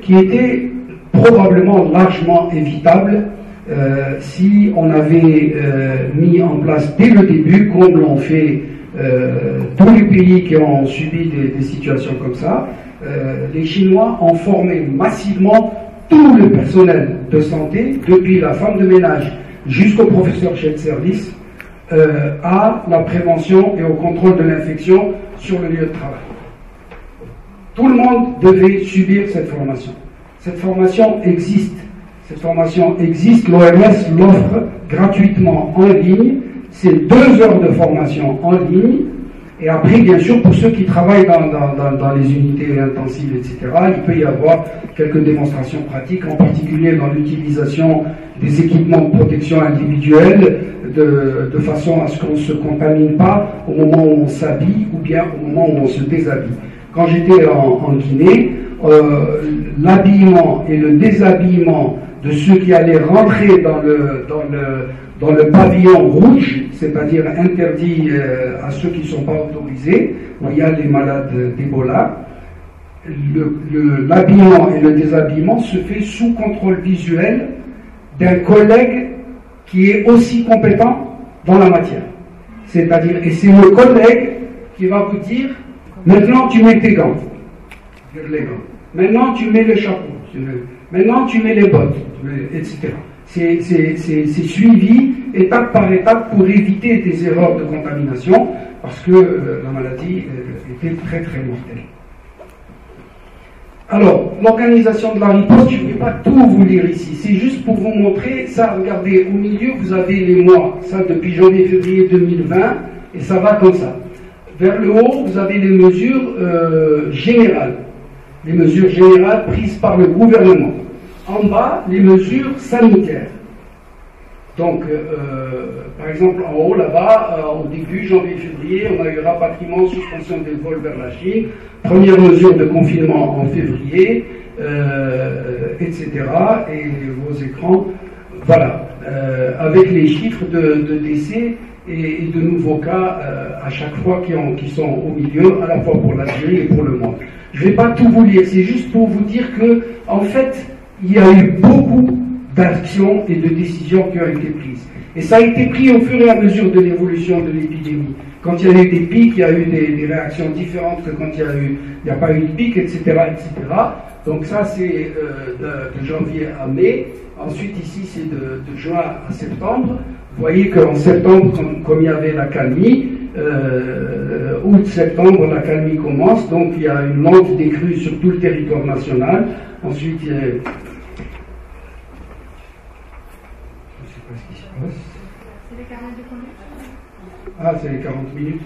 qui était probablement largement évitable si on avait mis en place dès le début, comme l'ont fait tous les pays qui ont subi des situations comme ça. Les Chinois ont formé massivement tout le personnel de santé, depuis la femme de ménage jusqu'au professeur chef de service, à la prévention et au contrôle de l'infection sur le lieu de travail. Tout le monde devait subir cette formation. Cette formation existe. Cette formation existe. L'OMS l'offre gratuitement en ligne. C'est 2 heures de formation en ligne. Et après, bien sûr, pour ceux qui travaillent dans les unités intensives, etc., il peut y avoir quelques démonstrations pratiques, en particulier dans l'utilisation des équipements de protection individuelle, de façon à ce qu'on ne se contamine pas au moment où on s'habille ou bien au moment où on se déshabille. Quand j'étais en Guinée, l'habillement et le déshabillement de ceux qui allaient rentrer dans le pavillon rouge, c'est-à-dire interdit à ceux qui ne sont pas autorisés, où il y a les malades d'Ebola, l'habillement et le déshabillement se fait sous contrôle visuel d'un collègue qui est aussi compétent dans la matière. C'est-à-dire, et c'est le collègue qui va vous dire, maintenant tu mets tes gants, les gants. Maintenant tu mets le chapeau, maintenant tu mets les bottes, etc. C'est suivi étape par étape pour éviter des erreurs de contamination parce que la maladie était très très mortelle. Alors, l'organisation de la riposte, je ne vais pas tout vous lire ici, c'est juste pour vous montrer ça. Regardez, au milieu vous avez les mois, ça depuis janvier-février 2020 et ça va comme ça. Vers le haut, vous avez les mesures générales. Les mesures générales prises par le gouvernement. En bas, les mesures sanitaires. Donc, par exemple, en haut, là-bas, au début, janvier-février, on a eu rapatriement, suspension des vols vers la Chine, première mesure de confinement en février, etc. Et vos écrans Voilà, avec les chiffres de décès et de nouveaux cas à chaque fois qui sont au milieu, à la fois pour l'Algérie et pour le monde. Je ne vais pas tout vous lire, c'est juste pour vous dire que, en fait, il y a eu beaucoup d'actions et de décisions qui ont été prises. Et ça a été pris au fur et à mesure de l'évolution de l'épidémie. Quand il y a eu des pics, il y a eu des réactions différentes que quand il n'y a pas eu de pic, etc., etc. Donc ça, c'est de janvier à mai. Ensuite, ici, c'est de juin à septembre. Vous voyez qu'en septembre, comme il y avait l'accalmie, août-septembre, l'accalmie commence. Donc, il y a une lente décrue sur tout le territoire national. Ensuite, il y a... C'est les 40 minutes. Ah, c'est les 40 minutes.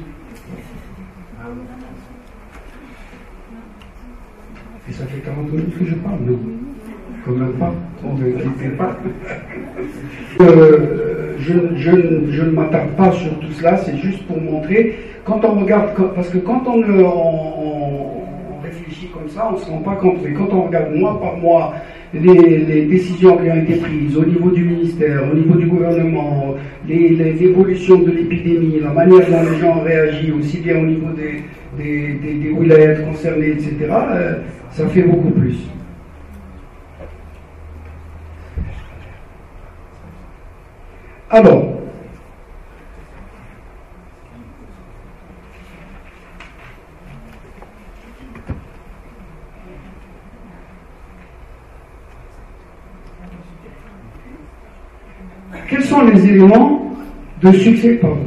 Et ça fait 40 minutes que je parle, non? Quand même pas, on ne quittez pas. Je ne m'attarde pas sur tout cela, c'est juste pour montrer, quand on regarde, parce que quand on réfléchit comme ça, on ne se rend pas compte, mais quand on regarde mois par mois les décisions qui ont été prises au niveau du ministère, au niveau du gouvernement, l'évolution de l'épidémie, la manière dont les gens ont réagi, aussi bien au niveau des wilayas concernés, etc., ça fait beaucoup plus. Alors, quels sont les éléments de succès, pardon,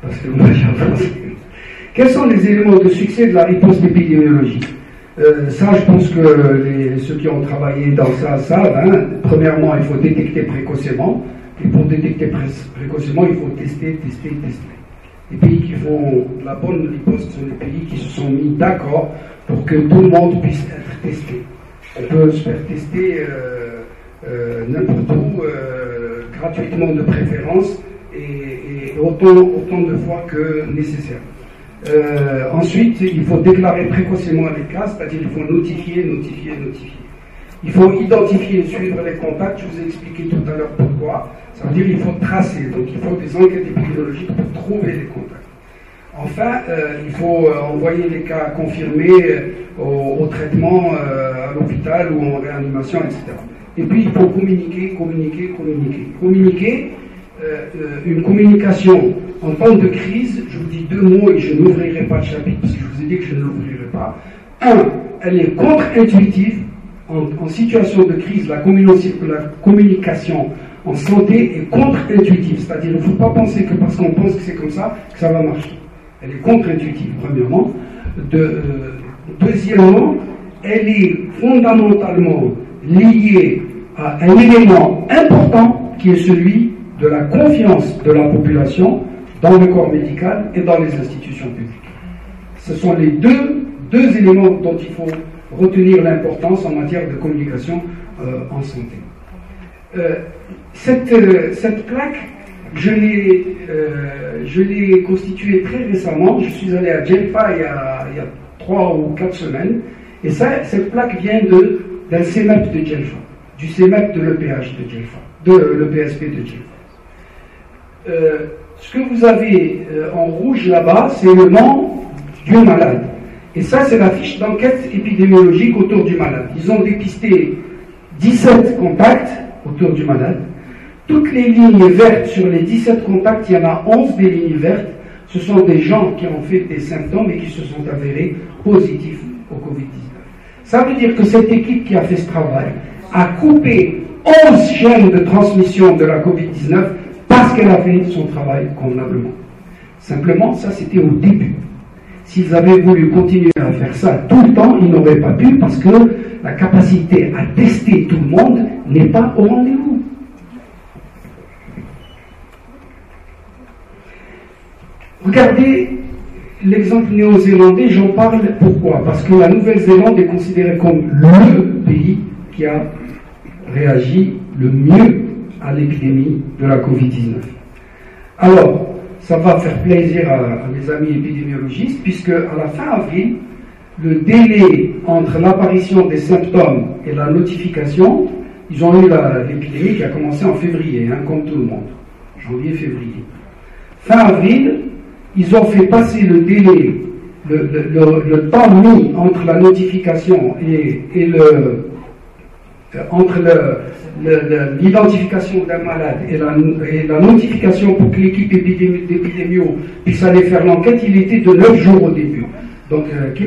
parce que moi j'ai avancé. Quels sont les éléments de succès de la riposte épidémiologique? Ça, je pense que ceux qui ont travaillé dans ça savent. Hein. Premièrement, il faut détecter précocement. Et pour détecter précocement, il faut tester. Les pays qui font la bonne riposte sont les pays qui se sont mis d'accord pour que tout le monde puisse être testé. On peut se faire tester n'importe où, gratuitement de préférence, et autant de fois que nécessaire. Ensuite, il faut déclarer précocement les cas, c'est-à-dire il faut notifier. Il faut identifier et suivre les contacts, je vous ai expliqué tout à l'heure pourquoi. Ça veut dire qu'il faut tracer, donc il faut des enquêtes épidémiologiques pour trouver les contacts. Enfin, il faut envoyer les cas confirmés au traitement à l'hôpital ou en réanimation, etc. Et puis il faut communiquer. Une communication en temps de crise, je vous dis deux mots et je n'ouvrirai pas le chapitre parce que je vous ai dit que je ne l'ouvrirai pas. Un, elle est contre-intuitive. En situation de crise, la communication en santé est contre-intuitive. C'est-à-dire qu'il ne faut pas penser que parce qu'on pense que c'est comme ça, que ça va marcher. Elle est contre-intuitive, premièrement. Deuxièmement, elle est fondamentalement liée à un élément important qui est celui de la confiance de la population dans le corps médical et dans les institutions publiques. Ce sont les deux éléments dont il faut retenir l'importance en matière de communication en santé. Cette plaque, je l'ai constituée très récemment. Je suis allé à Djelfa il y a 3 ou 4 semaines. Et cette plaque vient d'un CEMEP de Djelfa, du CEMEP de l'EPH de Djelfa, de l'EPSP de Djelfa. Ce que vous avez en rouge là-bas, c'est le nom du malade. Et ça, c'est la fiche d'enquête épidémiologique autour du malade. Ils ont dépisté 17 contacts autour du malade. Toutes les lignes vertes sur les 17 contacts, il y en a 11 des lignes vertes. Ce sont des gens qui ont fait des symptômes et qui se sont avérés positifs au Covid-19. Ça veut dire que cette équipe qui a fait ce travail a coupé 11 chaînes de transmission de la Covid-19 parce qu'elle a fait son travail convenablement. Simplement, ça c'était au début. S'ils avaient voulu continuer à faire ça tout le temps, ils n'auraient pas pu parce que la capacité à tester tout le monde n'est pas au rendez-vous. Regardez l'exemple néo-zélandais, j'en parle pourquoi? Parce que la Nouvelle-Zélande est considérée comme le pays qui a réagi le mieux à l'épidémie de la Covid-19. Alors, ça va faire plaisir à mes amis épidémiologistes, puisque à la fin avril, le délai entre l'apparition des symptômes et la notification ils ont eu l'épidémie qui a commencé en février, hein, comme tout le monde, janvier-février. Fin avril, ils ont fait passer le délai, le temps mis entre la notification et entre l'identification d'un malade et la notification pour que l'équipe d'épidémio puisse aller faire l'enquête, il était de 9 jours au début. Donc, qui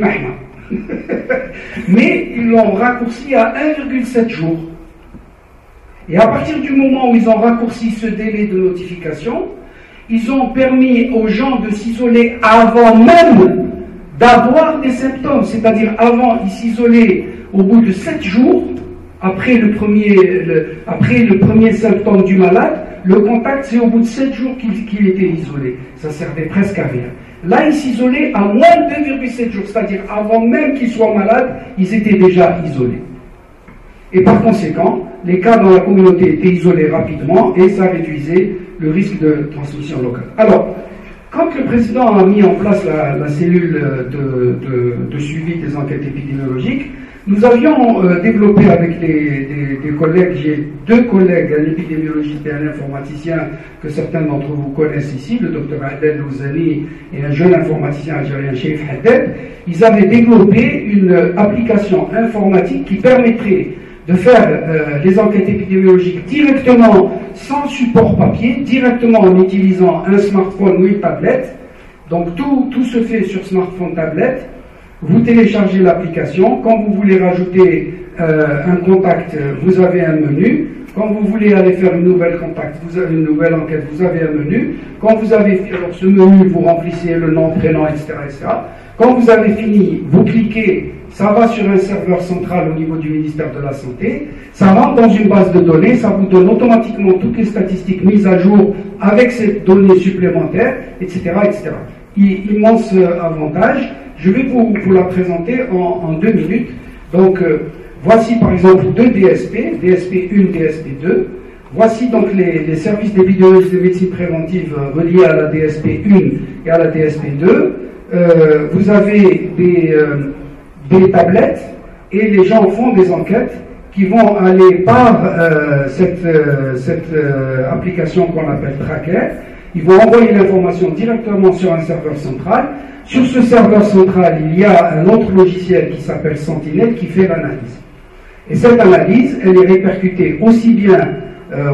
mais ils l'ont raccourci à 1,7 jours. Et à partir du moment où ils ont raccourci ce délai de notification, ils ont permis aux gens de s'isoler avant même d'avoir des symptômes. C'est-à-dire avant, ils s'isolaient au bout de 7 jours, après le premier symptôme du malade. Le contact, c'est au bout de 7 jours qu'il était isolé. Ça servait presque à rien. Là, ils s'isolaient à moins de 2,7 jours, c'est-à-dire avant même qu'ils soient malades, ils étaient déjà isolés. Et par conséquent, les cas dans la communauté étaient isolés rapidement et ça réduisait le risque de transmission locale. Alors, quand le président a mis en place la cellule de suivi des enquêtes épidémiologiques, nous avions développé avec des collègues, j'ai 2 collègues, un épidémiologiste et un informaticien que certains d'entre vous connaissent ici, le docteur Adel Louzani et un jeune informaticien algérien, Cheikh Haddad. Ils avaient développé une application informatique qui permettrait de faire les enquêtes épidémiologiques directement, sans support papier, directement en utilisant un smartphone ou une tablette. Donc tout se fait sur smartphone, tablette. Vous téléchargez l'application. Quand vous voulez rajouter un contact, vous avez un menu. Quand vous voulez aller faire une nouvelle contact, vous avez une nouvelle enquête, vous avez un menu. Quand vous avez fait alors ce menu, vous remplissez le nom, prénom, etc., etc. Quand vous avez fini, vous cliquez, ça va sur un serveur central au niveau du ministère de la Santé, ça rentre dans une base de données, ça vous donne automatiquement toutes les statistiques mises à jour avec ces données supplémentaires, etc., etc. Immense avantage. Je vais vous la présenter en 2 minutes. Donc, voici par exemple 2 DSP, DSP1, DSP2. Voici donc les services d'épidémiologie de médecine préventive reliés à la DSP1 et à la DSP2. Vous avez des tablettes et les gens font des enquêtes qui vont aller par cette application qu'on appelle Tracker. Ils vont envoyer l'information directement sur un serveur central. Sur ce serveur central, il y a un autre logiciel qui s'appelle Sentinel qui fait l'analyse. Et cette analyse, elle est répercutée aussi bien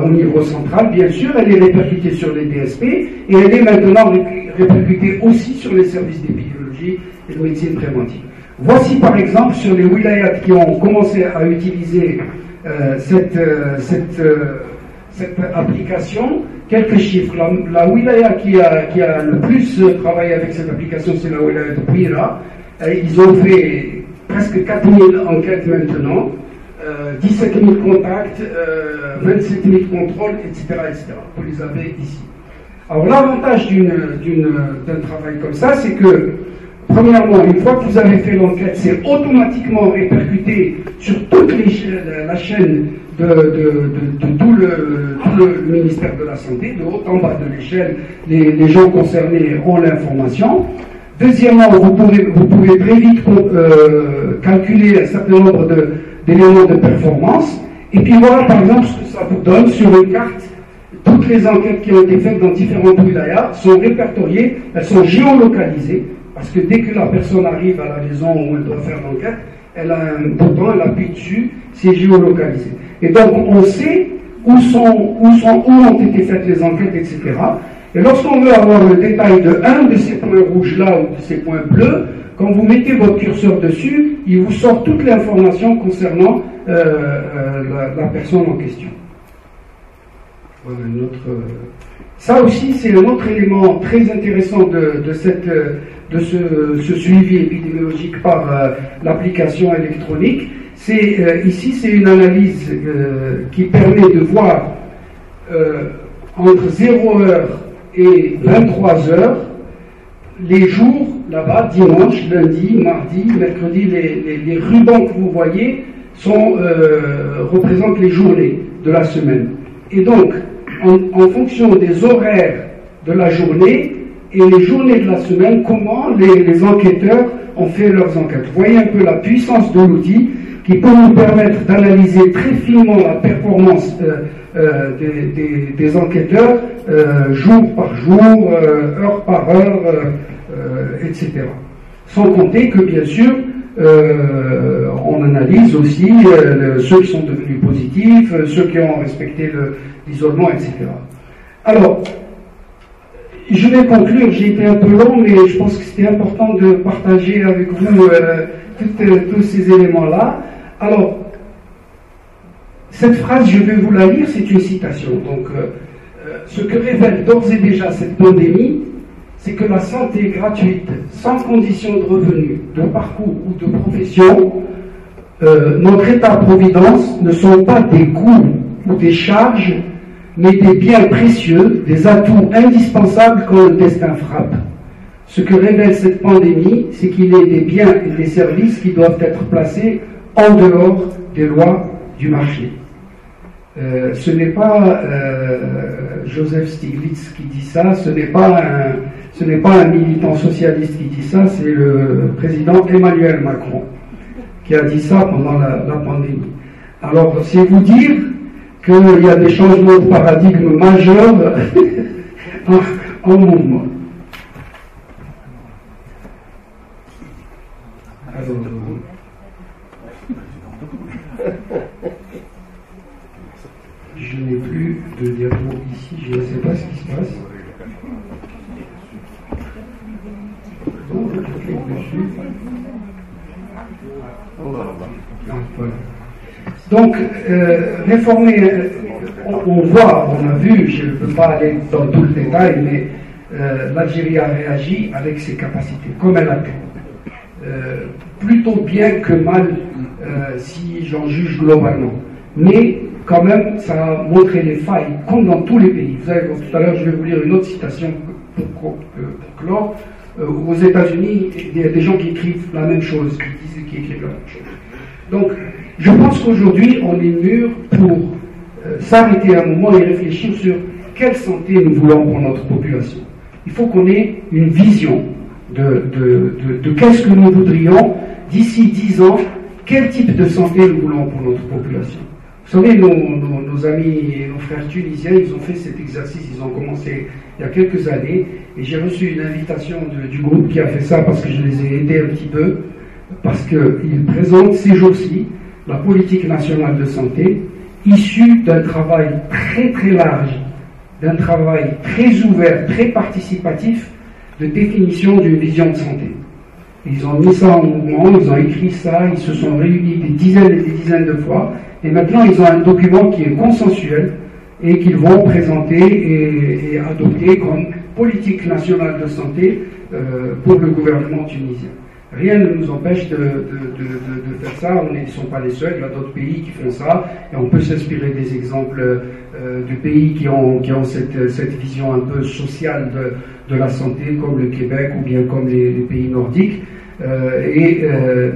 au niveau central, bien sûr, elle est répercutée sur les DSP, et elle est maintenant répercutée aussi sur les services d'épidémiologie et de médecine préventive. Voici par exemple sur les wilayats qui ont commencé à utiliser cette application, quelques chiffres. La wilaya qui a le plus travaillé avec cette application, c'est la wilaya de Pira. Ils ont fait presque 4000 enquêtes maintenant, 17 000 contacts, 27 000 contrôles, etc., etc. Vous les avez ici. Alors l'avantage d'un travail comme ça, c'est que premièrement, une fois que vous avez fait l'enquête, c'est automatiquement répercuté sur toute la chaîne de tout le ministère de la Santé, de haut en bas de l'échelle, les gens concernés ont l'information. Deuxièmement, vous pouvez très vite calculer un certain nombre d'éléments de performance. Et puis voilà par exemple ce que ça vous donne sur une carte. Toutes les enquêtes qui ont été faites dans différentes wilayas sont répertoriées, elles sont géolocalisées. Parce que dès que la personne arrive à la maison où elle doit faire l'enquête, elle a un bouton, elle appuie dessus, c'est géolocalisé. Et donc on sait où ont été faites les enquêtes, etc. Et lorsqu'on veut avoir le détail de un de ces points rouges là ou de ces points bleus, quand vous mettez votre curseur dessus, il vous sort toute l'information concernant la personne en question. Voilà ça aussi, c'est un autre élément très intéressant de ce suivi épidémiologique par l'application électronique. Ici, c'est une analyse qui permet de voir entre 0h et 23h les jours, là-bas, dimanche, lundi, mardi, mercredi, les rubans que vous voyez représentent les journées de la semaine. Et donc, en fonction des horaires de la journée et les journées de la semaine, comment les enquêteurs ont fait leurs enquêtes. Vous voyez un peu la puissance de l'outil. qui peut nous permettre d'analyser très finement la performance des enquêteurs jour par jour, heure par heure, etc. Sans compter que, bien sûr, on analyse aussi ceux qui sont devenus positifs, ceux qui ont respecté l'isolement, etc. Alors, je vais conclure, j'ai été un peu long, mais je pense que c'était important de partager avec vous tous ces éléments-là. Alors, cette phrase, je vais vous la lire, c'est une citation. Donc, ce que révèle d'ores et déjà cette pandémie, c'est que la santé gratuite, sans condition de revenu, de parcours ou de profession, notre État-providence ne sont pas des coûts ou des charges, mais des biens précieux, des atouts indispensables quand le destin frappe. Ce que révèle cette pandémie, c'est qu'il est des biens et des services qui doivent être placés en dehors des lois du marché. Ce n'est pas Joseph Stiglitz qui dit ça, ce n'est pas un militant socialiste qui dit ça, c'est le président Emmanuel Macron qui a dit ça pendant la pandémie. Alors, c'est vous dire qu'il y a des changements de paradigme majeurs en mouvement. Alors, je n'ai plus de diapo ici, je ne sais pas ce qui se passe. Donc, je clique dessus. Voilà. Donc, réformer, on voit, on a vu, je ne peux pas aller dans tout le détail, mais l'Algérie a réagi avec ses capacités, comme elle a pu. Plutôt bien que mal, si j'en juge globalement. Mais, quand même, ça a montré les failles, comme dans tous les pays. Vous savez, tout à l'heure, je vais vous lire une autre citation pour clore. Aux États-Unis, il y a des gens qui écrivent la même chose, qui écrivent la même chose. Donc, je pense qu'aujourd'hui, on est mûr pour s'arrêter un moment et réfléchir sur quelle santé nous voulons pour notre population. Il faut qu'on ait une vision de qu'est-ce que nous voudrions d'ici 10 ans, quel type de santé nous voulons pour notre population. Vous savez, nos amis et nos frères tunisiens, ils ont fait cet exercice, ils ont commencé il y a quelques années, et j'ai reçu une invitation du groupe qui a fait ça parce que je les ai aidés un petit peu, parce qu'ils présentent ces jours-ci la politique nationale de santé, issue d'un travail très très large, d'un travail très ouvert, très participatif, de définition d'une vision de santé. Ils ont mis ça en mouvement, ils ont écrit ça, ils se sont réunis des dizaines et des dizaines de fois, et maintenant ils ont un document qui est consensuel et qu'ils vont présenter et adopter comme politique nationale de santé pour le gouvernement tunisien. Rien ne nous empêche de faire ça, ils ne sont pas les seuls, il y a d'autres pays qui font ça, et on peut s'inspirer des exemples de pays qui ont cette vision un peu sociale de la santé, comme le Québec ou bien comme les pays nordiques, et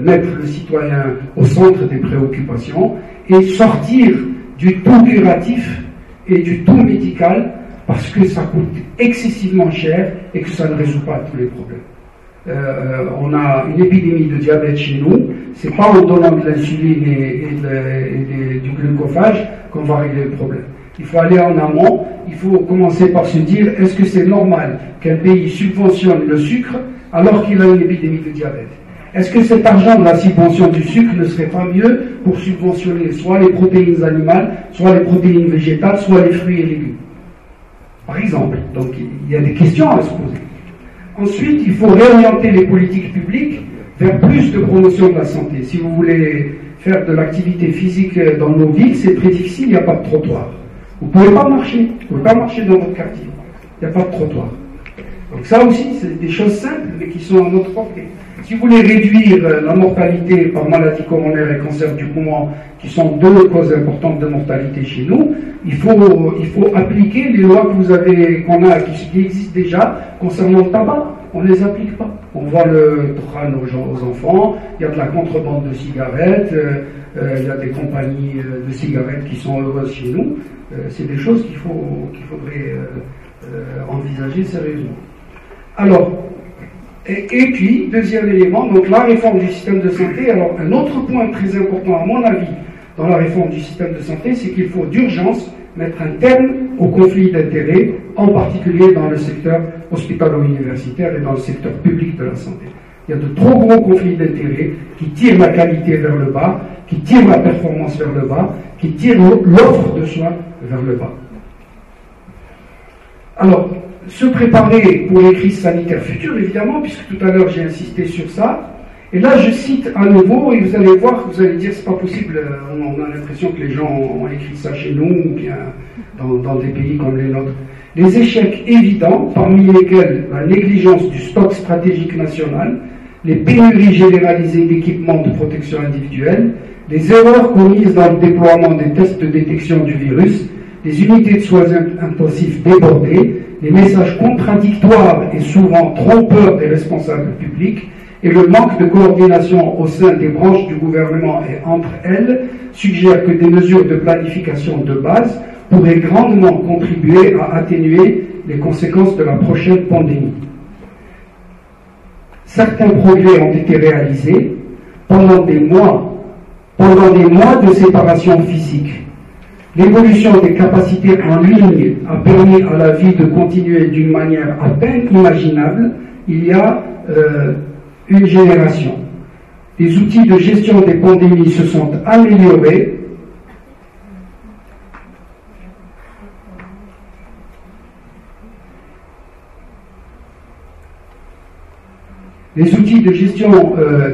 mettre le citoyen au centre des préoccupations, et sortir du tout curatif et du tout médical, parce que ça coûte excessivement cher et que ça ne résout pas tous les problèmes. On a une épidémie de diabète chez nous, c'est pas en donnant de l'insuline et du glucophage qu'on va régler le problème. Il faut aller en amont, il faut commencer par se dire, est-ce que c'est normal qu'un pays subventionne le sucre alors qu'il a une épidémie de diabète? Est-ce que cet argent de la subvention du sucre ne serait pas mieux pour subventionner soit les protéines animales, soit les protéines végétales, soit les fruits et légumes? Par exemple, donc il y a des questions à se poser. Ensuite, il faut réorienter les politiques publiques vers plus de promotion de la santé. Si vous voulez faire de l'activité physique dans nos villes, c'est très difficile, il n'y a pas de trottoir. Vous ne pouvez pas marcher, vous ne pouvez pas marcher dans votre quartier. Il n'y a pas de trottoir. Donc ça aussi, c'est des choses simples, mais qui sont à notre portée. Si vous voulez réduire la mortalité par maladie coronaire et cancer du poumon, qui sont deux causes importantes de mortalité chez nous, il faut appliquer les lois qui existent déjà concernant le tabac. On ne les applique pas. On vend le tran aux enfants, il y a de la contrebande de cigarettes, il y a des compagnies de cigarettes qui sont heureuses chez nous. C'est des choses qu'il faudrait envisager sérieusement. Alors, Et puis, deuxième élément, donc la réforme du système de santé. Alors, un autre point très important, à mon avis, dans la réforme du système de santé, c'est qu'il faut d'urgence mettre un terme aux conflits d'intérêts, en particulier dans le secteur hospitalo-universitaire et dans le secteur public de la santé. Il y a de trop gros conflits d'intérêts qui tirent la qualité vers le bas, qui tirent la performance vers le bas, qui tirent l'offre de soins vers le bas. Alors, se préparer pour les crises sanitaires futures, évidemment, puisque tout à l'heure j'ai insisté sur ça. Et là, je cite à nouveau, et vous allez voir, vous allez dire, c'est pas possible, on a l'impression que les gens ont écrit ça chez nous, ou bien dans des pays comme les nôtres. Les échecs évidents, parmi lesquels la négligence du stock stratégique national, les pénuries généralisées d'équipements de protection individuelle, les erreurs commises dans le déploiement des tests de détection du virus, les unités de soins intensifs débordées, les messages contradictoires et souvent trompeurs des responsables publics, et le manque de coordination au sein des branches du gouvernement et entre elles suggèrent que des mesures de planification de base pourraient grandement contribuer à atténuer les conséquences de la prochaine pandémie. Certains progrès ont été réalisés pendant des mois de séparation physique. L'évolution des capacités en ligne a permis à la vie de continuer d'une manière à peine imaginable il y a une génération. Les outils de gestion des pandémies se sont améliorés. Les outils de gestion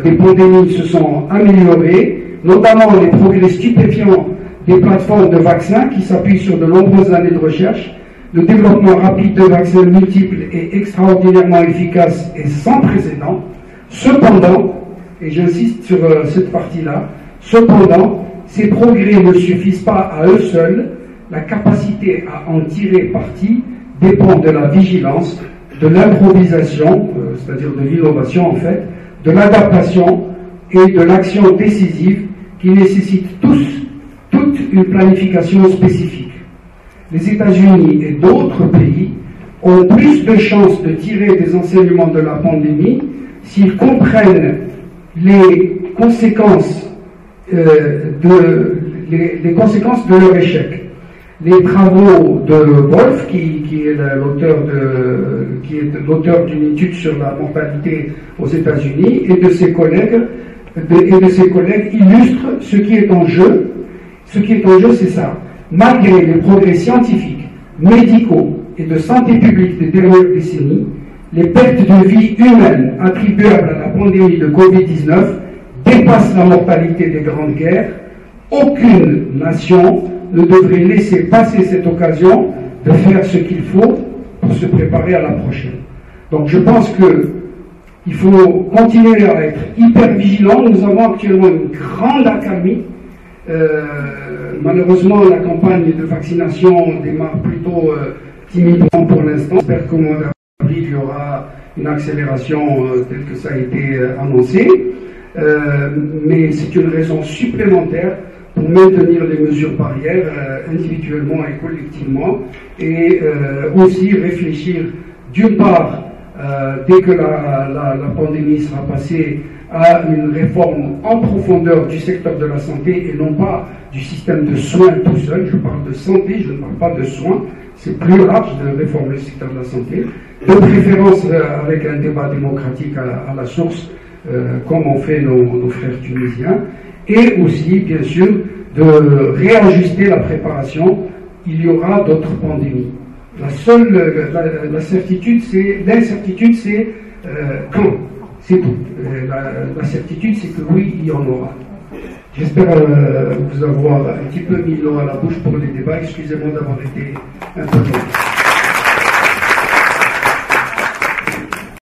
des pandémies se sont améliorés, notamment les progrès stupéfiants des plateformes de vaccins qui s'appuient sur de nombreuses années de recherche, le développement rapide de vaccins multiples et extraordinairement efficaces et sans précédent. Cependant, et j'insiste sur cette partie-là, cependant, ces progrès ne suffisent pas à eux seuls. La capacité à en tirer parti dépend de la vigilance, de l'improvisation, c'est-à-dire de l'innovation en fait, de l'adaptation et de l'action décisive qui nécessitent toute une planification spécifique. Les États-Unis et d'autres pays ont plus de chances de tirer des enseignements de la pandémie s'ils comprennent les conséquences les conséquences de leur échec. Les travaux de Wolf, qui est l'auteur d'une étude sur la mortalité aux États-Unis, et de ses collègues illustrent ce qui est en jeu. Ce qui est en jeu, c'est ça. Malgré les progrès scientifiques, médicaux et de santé publique des dernières décennies, les pertes de vie humaines attribuables à la pandémie de Covid-19 dépassent la mortalité des grandes guerres. Aucune nation ne devrait laisser passer cette occasion de faire ce qu'il faut pour se préparer à la prochaine. Donc je pense qu'il faut continuer à être hyper vigilant. Nous avons actuellement une grande accalmie. Malheureusement, la campagne de vaccination démarre plutôt timidement pour l'instant. J'espère qu'au mois d'avril, il y aura une accélération telle que ça a été annoncé. Mais c'est une raison supplémentaire pour maintenir les mesures barrières individuellement et collectivement, et aussi réfléchir d'une part, dès que la pandémie sera passée, à une réforme en profondeur du secteur de la santé et non pas du système de soins tout seul. Je parle de santé, je ne parle pas de soins. C'est plus large de réformer le secteur de la santé. De préférence avec un débat démocratique à la source, comme ont fait nos frères tunisiens. Et aussi, bien sûr, de réajuster la préparation. Il y aura d'autres pandémies. L'incertitude, c'est quand. C'est tout. La certitude, c'est que oui, il y en aura. J'espère vous avoir un petit peu mis l'eau à la bouche pour les débats. Excusez-moi d'avoir été un peu long.